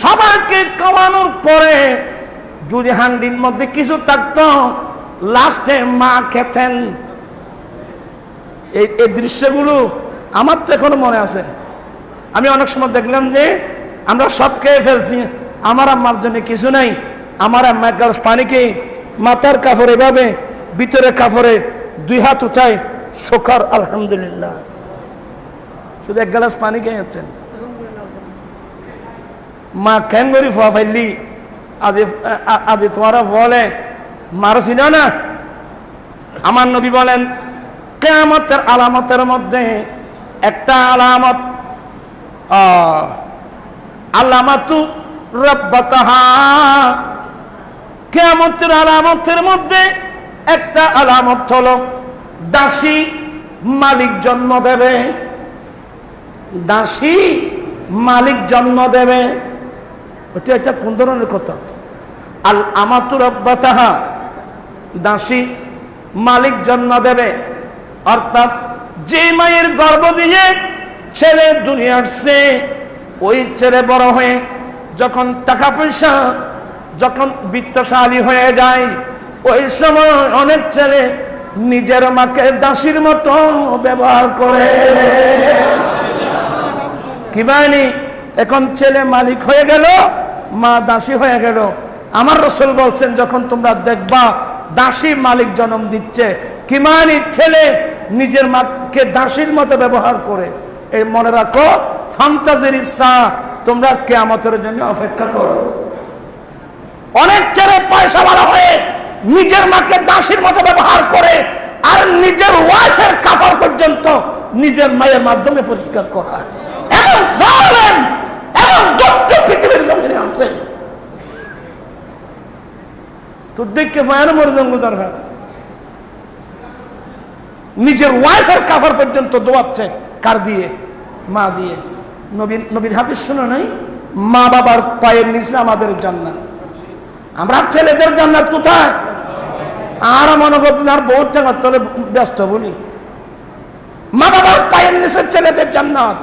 সবাইকে খাওয়ানোর পরে যদি হান্ডির মধ্যে কিছু থাকতো, লাস্টে মা খেতেন। এই দৃশ্যগুলো আমার তো এখনো মনে আছে। আমি অনেক সময় দেখলাম যে আমরা সব খেয়ে ফেলছি, আমার আম্মার জন্য কিছু নাই। আমার আম্মা এক গ্লাস পানিকে মাথার কাপড়ে এভাবে ভিতরে কাপড়ে 2 হাত উঠায়, শোকর আলহামদুলিল্লাহ, শুধু 1 গ্লাস পানি খেয়েছেন। মা কেন করি ফোয়া ফাইলি আজ তোমারা বলে মারছি না। আমার নবী বলেন, কিয়ামতের আলামতের মধ্যে একটা আলামত, আলামাতু রাব্বাতাহা, কিয়ামতের আলামতের মধ্যে একটা আলামত হলো দাসী মালিক জন্ম দেবে। দাসী মালিক জন্ম দেবে, এটা কোন ধরনের কথা? আল আমাতু রাব্বাতাহা, দাসী মালিক জন্ম দেবে। অর্থাৎ যে মায়ের গর্ভ দিয়ে ছেলে দুনিয়া আসছে, ওই ছেলে বড় হয়ে যখন টাকা পয়সা, যখন বিত্তশালী হয়ে যায়, ওই সময় অনেক ছেলে নিজের মাকে দাসীর মতো ব্যবহার করে। কি মানে এখন ছেলে মালিক হয়ে গেল, মা দাসী হয়ে গেল। আমার রাসূল বলছেন যখন তোমরা দেখবা দাসী মালিক জন্ম দিচ্ছে, কিমানি ছেলে নিজের মাকে দাসীর মতো ব্যবহার করে, এই মনে রাখো ফান্তাজির ইচ্ছা, তোমরা কিয়ামতের জন্য অপেক্ষা করো। অনেক ছেলে পয়সাওয়ালা হয়ে নিজের মাকে দাসীর মতো ব্যবহার করে, আর নিজের ওয়াইফের কাপড় পর্যন্ত নিজের মায়ের মাধ্যমে পরিষ্কার করা, এমন জালেম এমন দুষ্ট পৃথিবীর জমিনে আছে। তো দেখে ফায়ার মরজঙ্গ দরকার, নিজের ওয়াইফের কাপড় পর্যন্ত দোয়াচ্ছে কার দিয়ে? মা দিয়ে। নবীর হাদিস শুনে নাই? মা বাবার পায়ের নিচে আমাদের জান্নাত। আমরা ছেলেদের জান্নাত কোথায়? আর মনে করতে আর বহুত জায়গার তলে ব্যস্ত বলি, মা বাবার পায়ের নিচে ছেলেদের জান্নাত।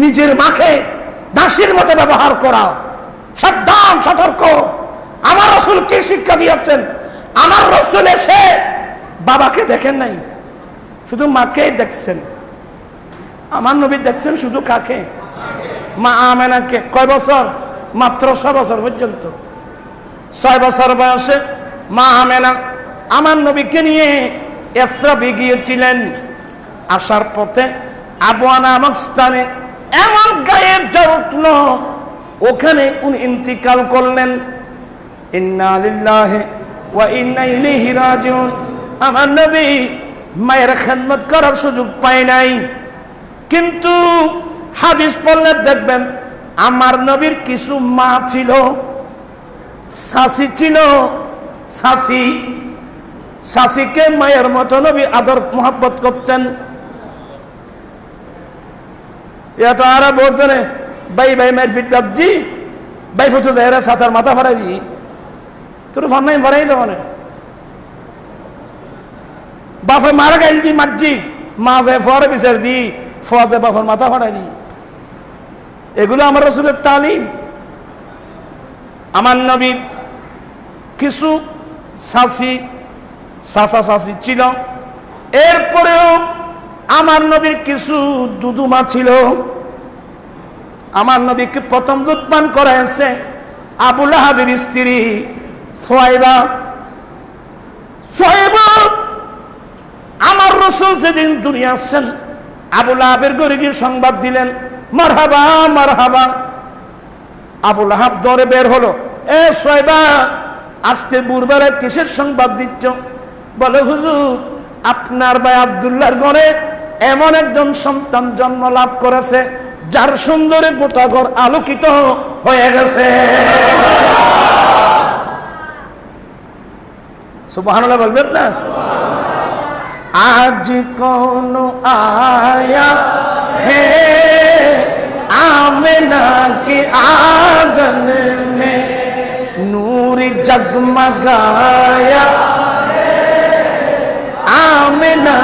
নিজের মাকে দাসীর মতো ব্যবহার করা, সাবধান, সতর্ক। আমার রাসূল কি শিক্ষা দিয়েছেন? আমার রাসূল এসে বাবাকে দেখেন নাই, শুধু মাকে দেখছেন। আমার নবী দেখছেন শুধু কাকে? মা আমেনাকে। কয় বছর? মাত্র 6 বছর পর্যন্ত। 6 বছর বয়সে মা আমেনা আমার নবীকে নিয়ে ইসরাফে গিয়েছিলেন। আসার পথে আবওয়া নামক স্থানে এমন গায়ের জ্বর উঠল, ওখানে উনি ইন্তিকাল করলেন। ইন্না লিল্লাহি ওয়া ইন্না ইলাইহি রাজিউন। আমার নবী মায়ের খেদমত করার সুযোগ পায় নাই। কিন্তু হাদিস পড়লে দেখবেন আমার নবীর কিছু মা ছিল, শাশি ছিল। শাশিকে মায়ের মতো নবী আদর মোহাব্বত করতেন। এত আর বলছেন ভাই মায়ের ফিট বাবজি ভাই ফুটু যায় সাঁতার মাথা ফাড়াই দি, তোর ভাবনাই ফাড়াই দেব না। বাপে মারা গাইল দি মারজি, মা যায় ফরে বিচার দি, ফজে বাপের মাথা ফাড়াই দি। এগুলো আমার রাসূলের তালিম। আমার নবীর কিছু শাশি ছিল, এরপরেও আমার নবীর কিছু দুদুমা ছিল। আমার নবীকে প্রথম দুধ পান করাইছে আবু লাহাবের স্ত্রী সুহাইবা। আমার রাসূল যেদিন দুনিয়া আসছেন, আবু লাহাবের ঘরে গিয়ে সংবাদ দিলেন, মারহাবা মারহাবা। আবু লাহাব দরে বের হলো, এ সুহাইবা আজকে বুরবেলায় কিসের সংবাদ দিচ্ছ? বলে হুজুর আপনার ভাই আব্দুল্লাহর ঘরে এমন একজন সন্তান জন্ম লাভ করেছে যার সুন্দরে গোটা ঘর আলোকিত হয়ে গেছে। সুবহানাল্লাহ বলবেন না? আজ কোন আয়া হে आमिना के आंगन में नूर जगमगाया, आमिना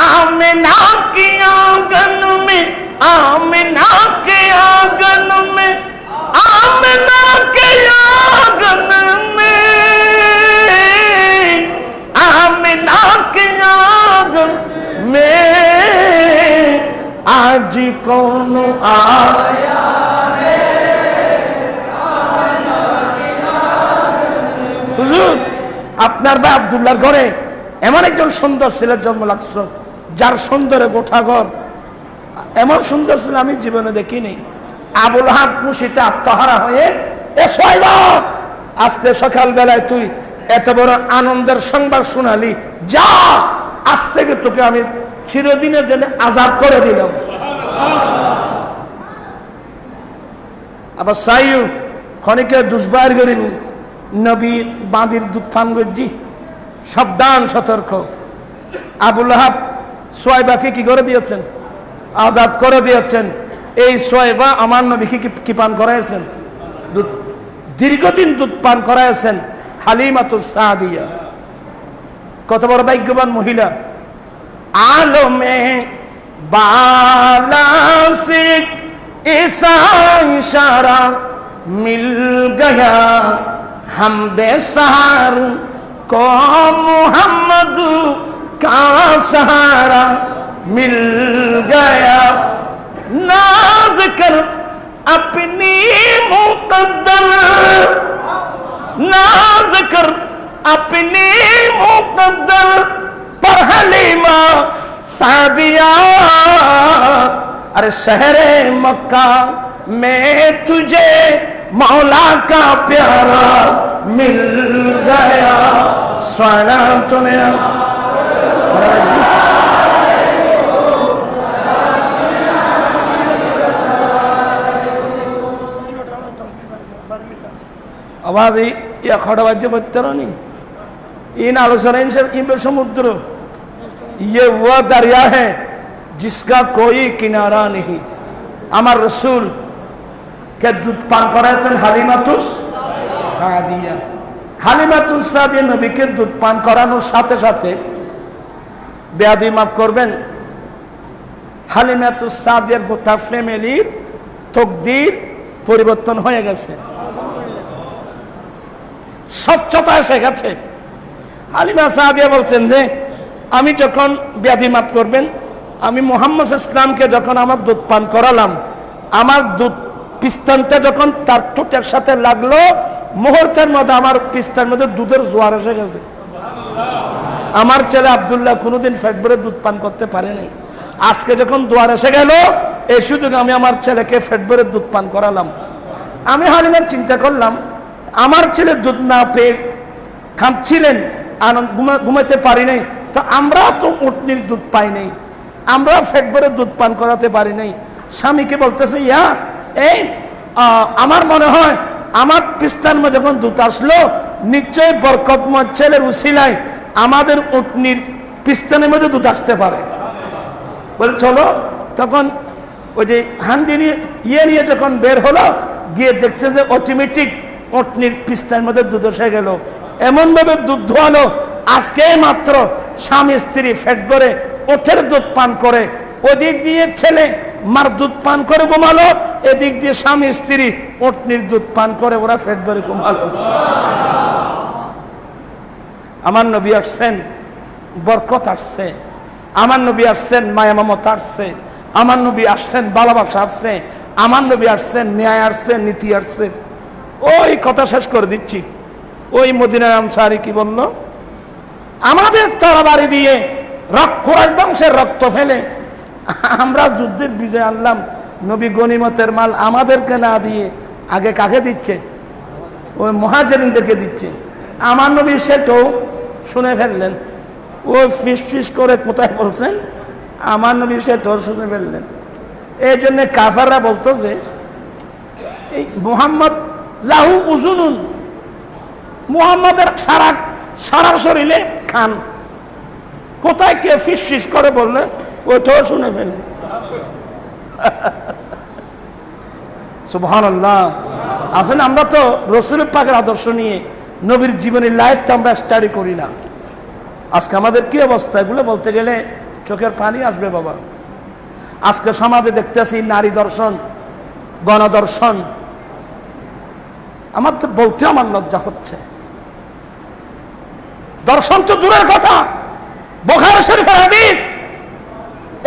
आमिना के आंगन में, आमिना के आंगन में, आमिना के आंगन में, आमिना के आंगन में आज कौन आया है? হুজুর আপনার ভাই আব্দুল্লাহর ঘরে এমন একজন সুন্দর ছেলের জন্ম লাগছে যার সুন্দরে গোটা ঘর। এমন সুন্দর ছেলে আমি জীবনে দেখিনি। আবু লাহাব খুশিতে আত্মহারা হয়ে, এ সুহাইবা আজকে সকাল বেলায় তুই এত বড় আনন্দের সংবাদ শোনালি, যা আজ থেকে তোকে আমি চিরদিনের জন্য আজাদ করে দিলাম। আবার সাইয়ু খনিকে দুষ্বার করিনি, নবী বাঁধির দুধ পান করছি। সাবধান, সতর্ক। আবু লাহাব সুহাইবাকে কি করে দিয়েছেন? আজাদ করে দিয়েছেন। এই সুহাইবা আমার নবীকে কি পান করাইছেন? দুধ, দীর্ঘদিন দুধ পান করাইছেন। হালিমাতুস সাদিয়া কত বড় ভাগ্যবান মহিলা। आलमे बाला से ऐसा इशारा मिल गया, हम बेसहार को मोहम्मद का सहारा मिल गया। अपनी मुकद्दर ना जिक्र अपनी मुकद्दर पर हलीमा सादिया। अरे शहरे मक्का में तुझे मौला का प्यारा मिल गया। स्वर्ण तूने आवाज या खड़वाज्य बच्चरों इन आलोचना इन समुद्र ये वह दरिया है जिसका कोई किनारा नहीं। আমার রসুল কে দুধ পান করাচ্ছেন হালিমাতুস সাদিয়া। হালিমাতুস সাদিয়া নবীকে দুধ পান করানোর সাথে সাথে বেয়াদবি মাফ করবেন, হালিমাতুস সাদিয়ার গোটা ফ্যামিলির তকদির পরিবর্তন হয়ে গেছে, স্বচ্ছতা এসে গেছে। হালিমা সাদিয়া বলছেন যে আমি যখন বেয়াদবি মাফ করবেন, আমি মুহাম্মদ ইসলামকে যখন আমার দুধ পান করালাম, আমার দুধ পিস্তানটা যখন তার ঠোঁটের সাথে লাগলো, মুহূর্তের মধ্যে আমার পিস্তার মধ্যে দুধের জোয়ার এসে গেছে। আমার ছেলে আব্দুল্লাহ কোনোদিন পেট ভরে দুধ পান করতে পারে নাই, আজকে যখন জোয়ার এসে গেল এই সুযোগে আমি আমার ছেলেকে পেট ভরে দুধ পান করালাম। আমি হালিমা চিন্তা করলাম, আমার ছেলে দুধ না পেয়ে কাঁদছিলেন, ঘুমাতে পারি নাই, তো আমরা তো উটনির দুধ পাই নাই, আমরা পেট ভরে দুধ পান করাতে পারি নাই। স্বামীকে বলতেছে, ইয়া এই আমার মনে হয় আমার পিস্তার মধ্যে যখন দুধ আসলো নিশ্চয়ই বরকতময় ছেলের উসিলায় আমাদের উটনির পিস্তানের মধ্যে দুধ আসতে পারে। বলে চলো, তখন ওই যে হান্ডি নিয়ে যখন বের হলো, গিয়ে দেখছে যে অটোমেটিক উটনির পিস্তার মধ্যে দুধ এসে গেল। এমন ভাবে দুধ ধোয়ালো, আজকে মাত্র স্বামী স্ত্রী পেট ভরে ওঠের দুধ পান করে, ওদিক দিয়ে ছেলে মার দুধ পান করে ঘুমালো, এদিক দিয়ে স্বামী স্ত্রী উটনির দুধ পান করে ওরা পেট ভরে ঘুমালো। আমার নবী আসছেন, বরকত আসছে, আমার নবী আসছেন, মায়া মমতা আসছে, আমার নবী আসছেন, ভালোবাসা আসছে, আমার নবী আসছেন, ন্যায় আসছে, নীতি আসছে। ওই কথা শেষ করে দিচ্ছি। ওই মদিনার আনসারী কি বলল, আমাদের তরবারি দিয়ে কুরাইশ বংশের রক্ত ফেলে আমরা যুদ্ধের বিজয় আনলাম, নবী গনিমতের মাল আমাদেরকে না দিয়ে আগে কাকে দিচ্ছে? ওই মুহাজিরিনদেরকে দিচ্ছে। আমার নবী সেটাও শুনে ফেললেন, ও ফিস ফিস করে কোথায় বলছেন, আমার নবী সেটাও শুনে ফেললেন। এই জন্য কাফাররা বলতো যে এই মুহাম্মদ লাহু উজুনুন, মুহাম্মাদের সারা শরীরে খান, কোথায় কে ফিস ফিস করে বললে ওইটাও শুনে ফেলে। সুবহানাল্লাহ। আসলে আমরা তো রাসূল পাকের আদর্শ নিয়ে নবীর জীবনের লাইফ তো আমরা স্টাডি করি না। আজকে আমাদের কি অবস্থা, এগুলো বলতে গেলে চোখের পানি আসবে বাবা। আজকে সমাজে দেখতেছি নারী দর্শন, গণদর্শন, আমার তো বলতে আমার লজ্জা হচ্ছে। দর্শন তো দূরের কথা, বুখারী শরীফের হাদিস।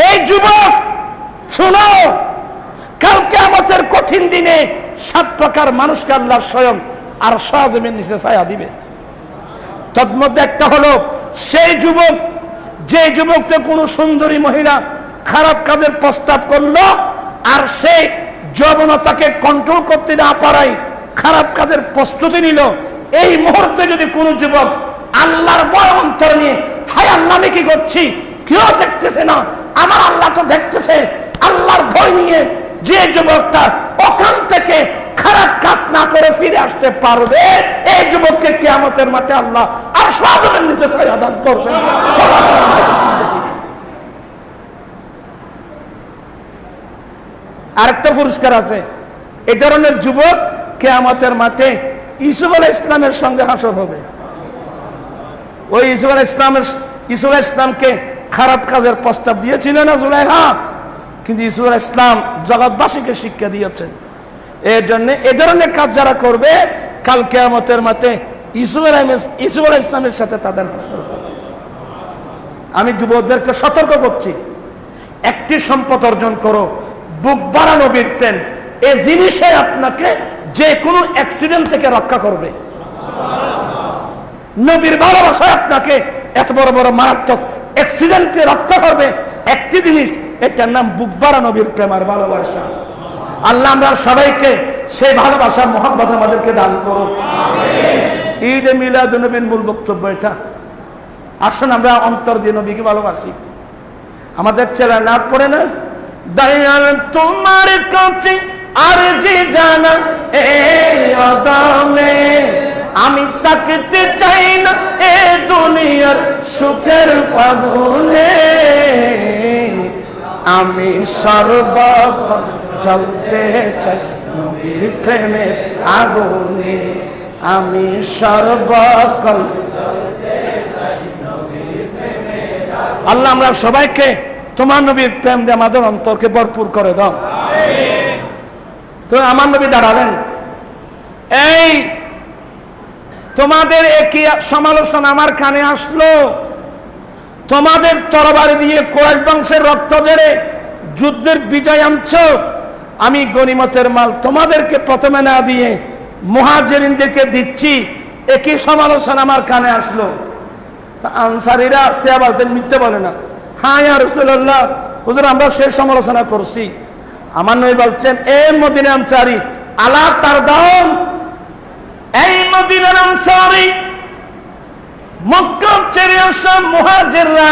এই যুবক শোনো, কাল কিয়ামতের কঠিন দিনে 7 প্রকার মানুষকে আল্লাহ স্বয়ং আর আরশের নিচে ছায়া দিবে। তন্মধ্যে একটা হলো সেই যুবক, যে যুবককে কোনো সুন্দরী মহিলা খারাপ কাজের প্রস্তাব করলো, আর সেই যৌবনতাকে কন্ট্রোল করতে না পারায় খারাপ কাজের প্রস্তুতি নিল। এই মুহূর্তে যদি কোনো যুবক আল্লাহর ভয় অন্তর নিয়ে, হায় আল্লাহ আমি কি করছি, কেউ দেখতেছে না, আমার আল্লাহ তো দেখতেছে, আল্লাহর ভয় নিয়ে যে যুবকটা ওখান থেকে খারাপ কাজ না করে ফিরে আসতে পারবে, এই যুবককে কিয়ামতের মাঠে আল্লাহ আরশের নিচে ছায়া দান করবেন। আরেকটা পুরস্কার আছে, এই ধরনের যুবক কিয়ামতের মাঠে ইউসুফ আলাইহিস ইসলামের সঙ্গে হাসর হবে। ওই ইউসুফ আলাইহিস ইসলামকে খারাপ কাজের প্রস্তাব দিয়েছিলেন না জুলাইখা, কিন্তু ইউসুফ আলাইহিস ইসলাম জগৎবাসীকে শিক্ষা দিয়েছেন। এর জন্য এই ধরনের কাজ যারা করবে কাল কিয়ামতের মাঠে ইউসুফ আলাইহিস ইসলামের সাথে তাদের হাসর হবে। আমি যুবকদেরকে সতর্ক করছি, একটি সম্পদ অর্জন করো, বুক বাড়ানো বীরতেন, এই জিনিসে আপনাকে যে কোনো অ্যাক্সিডেন্ট থেকে রক্ষা করবে। নবীর ভালোবাসা আপনাকে এত বড় বড় মারাত্মক অ্যাক্সিডেন্টকে রক্ষা করবে একটি জিনিস, এটার নাম বুক ভরা নবীর প্রেমার ভালোবাসা। আল্লাহ আমরা সবাইকে সেই ভালোবাসা মোহাম্মত আমাদেরকে দান করুন। ঈদে মিলাদুন নবীর মূল বক্তব্য এটা। আসুন আমরা অন্তর দিয়ে নবীকে ভালোবাসি। আমাদের ছেলে না পড়ে না, দয়াল তোমার কাছে আর যে জানা এই আদামে, আমি তাকতে চাই না এ দুনিয়ার সুখের পাগলে, আমি সর্বক্ষণ জ্বলতে চাই নবীর প্রেমের আগুনে, আমি সর্বক্ষণ। আল্লাহ আমরা সবাইকে তোমার নবীর প্রেম দিয়ে আমাদের অন্তরকে ভরপুর করে দাও। তো আমার নবী দাঁড়ালেন, এই তোমাদের একই সমালোচনা আমার কানে আসলো, তোমাদের তরবারি দিয়ে কুরাইশ বংশের রক্ত ঝরে যুদ্ধের বিজয় আনছো, আমি গনিমতের মাল তোমাদেরকে প্রথমে না দিয়ে মুহাজিরিনদেরকে দিচ্ছি, একই সমালোচনা আমার কানে আসলো। তা আনসারীরা সে বলতেন, মিথ্যে বলে না। হ্যাঁ ইয়া রাসূলুল্লাহ, হুজুর আমরা সেই সমালোচনা করছি। আমার নবী বলছেন, এ মদিনা আনসারী আলা তারদাউন, এই মদিনার আনসারী মক্কা ছেড়ে আসা মুহাজিররা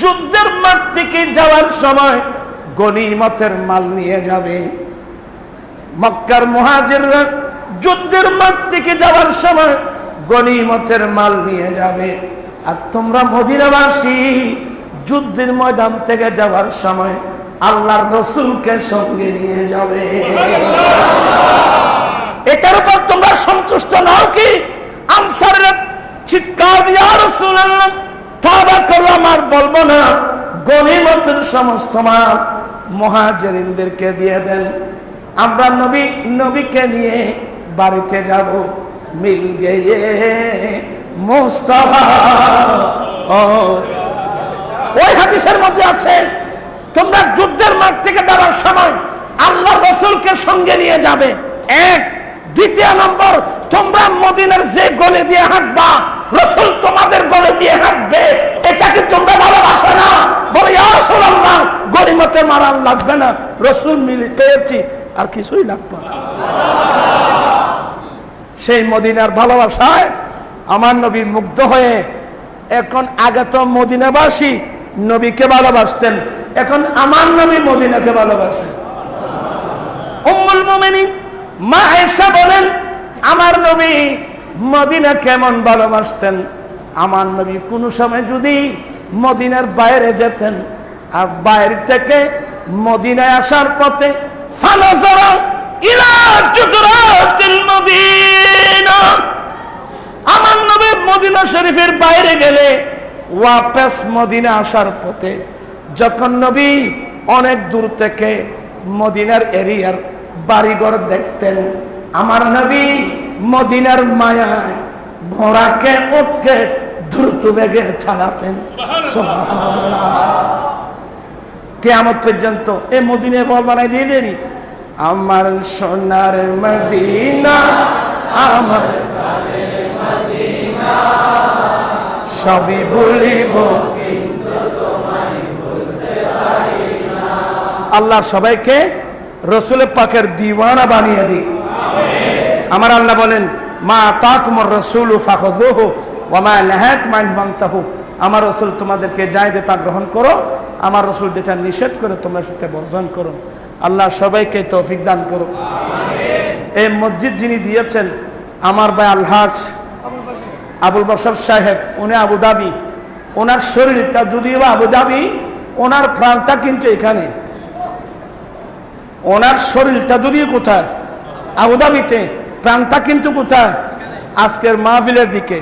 যুদ্ধের মাঠ থেকে যাওয়ার সময় গনিমতের মাল নিয়ে যাবে। মক্কার মুহাজিররা যুদ্ধের মাঠ থেকে যাওয়ার সময় গনিমতের মাল নিয়ে যাবে, আর তোমরা মদিনাবাসী যুদ্ধের ময়দান থেকে যাওয়ার সময় আল্লাহর রাসূলকে সঙ্গে নিয়ে যাবে। এটার উপর তোমরা সন্তুষ্ট নাও কি? আনসাররা চিৎকার দিয়ে, ইয়া রাসূলুল্লাহ তওবা করলাম, আর বলবো না, গনিমতের সমস্ত মাল মুহাজিরিনদেরকে দিয়ে দেন, আমরা নবীকে নিয়ে বাড়িতে যাব। মিল গয়ে মুস্তাফা, ওই হাদিসের মধ্যে আছে তোমরা যুদ্ধের মাঠ থেকে যাওয়ার সময় আল্লাহর রাসূলকে সঙ্গে নিয়ে যাবে। এক, দ্বিতীয় নম্বর, তোমরা মদিনার যে গলি দিয়ে হাঁটবা রাসূল তোমাদের গলি দিয়ে হাঁটবে, এটা কি তোমরা ভালোবাসো না? বলে ইয়া রাসূলুল্লাহ গনিমতের মাল লাগবে না, রাসূল মিলে পেয়েছি, আর কিছুই লাগবে না। সেই মদিনার ভালোবাসায় আমার নবী মুগ্ধ হয়ে, এখন আগে তো মদিনাবাসী নবীকে ভালোবাসতেন, এখন আমার নবী মদিনাকে ভালোবাসেন। উম্মুল মুমিনিন মা আয়েশা বলেন, আমার নবী মদিনা কেমন ভালোবাসতেন। আমার নবী কোন সময় যদি মদিনার বাইরে যেতেন, আর বাইরে থেকে মদিনায় আসার পথে ফানাজারা ইলা জুদরাতিল মদিনা, আমার নবী মদিনা শরীফের বাইরে গেলে ওয়াপস মদিনা আসার পথে যখন নবী অনেক দূর থেকে মদিনার এরিয়ার বাড়িঘর দেখতেন, আমার নবী মদিনার মায়ায় ঘোড়াকে উঠকে দ্রুত বেগে চালাতেন। কিয়ামত পর্যন্ত এই মদিনায় ফল বানাই দিয়ে দেনি। আমার সোনার মদিনা, আমার সবই বলিব, আল্লাহ সবাইকে রসুল পাকের দিওয়ানা বানিয়ে দিক। আমার আল্লাহ বলেন, মা আতাকুমুর রাসূলু ফাখুযুহু ওয়া মা নাহাকুম আনহু ফান্তাহু, আমার রসুল তোমাদেরকে যা দেয় তা গ্রহণ করো, আমার রসুল যেটা নিষেধ করে তোমরা সেটা বর্জন করো। আল্লাহ সবাইকে তৌফিক দান করো। এই মসজিদ যিনি দিয়েছেন আমার ভাই আলহাজ আবুল বশর সাহেব, উনি আবুধাবি, ওনার শরীরটা যদিও আবুধাবি, ওনার প্রাণটা কিন্তু এখানে। ওনার শরীরটা যদিও কোথায় আবুধাবিতে, প্রাণটা কিন্তু কোথায় আজকের মাহফিলের দিকে।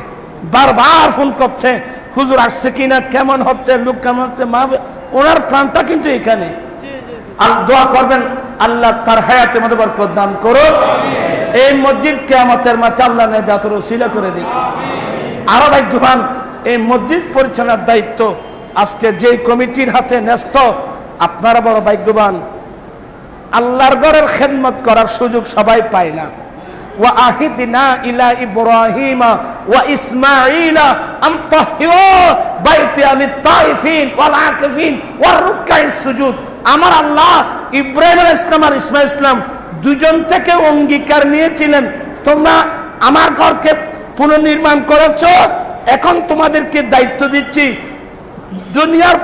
বারবার ফোন করছে, হুজুর আসছে কিনা, কেমন হচ্ছে, লোক কেমন হচ্ছে, ওনার প্রাণটা কিন্তু এখানে। আর দোয়া করবেন আল্লাহ তার হায়াতের মধ্যে বরকত দান করো। এই মসজিদ কিয়ামতের মাঠে আল্লাহ নেজাতের ওসিলা করে দিক। আরো ভাগ্যবান এই মসজিদ পরিচালনার দায়িত্ব আজকে যে কমিটির হাতে ন্যস্ত, আপনারা বড় ভাগ্যবান। আল্লাহর ঘরের খেদমত করার সুযোগ সবাই পায় না। ওয়া আহিদিনা ইলা ইব্রাহিমা ওয়া ইসমাঈলা আন তাহহিরু বাইতি লিত তাইফিন ওয়াল আকিফিন ওয়ার রুকআইস সুজুদ। আমার আল্লাহ ইব্রাহিম আলাইহিস সালাম আর ইসমাঈল আলাইহিস সালাম দুজন থেকে অঙ্গীকার নিয়েছিলেন, তোমরা আমার ঘরকে পুনর্নির্মাণ করেছো, এখন তোমাদেরকে দায়িত্ব দিচ্ছি দুনিয়ার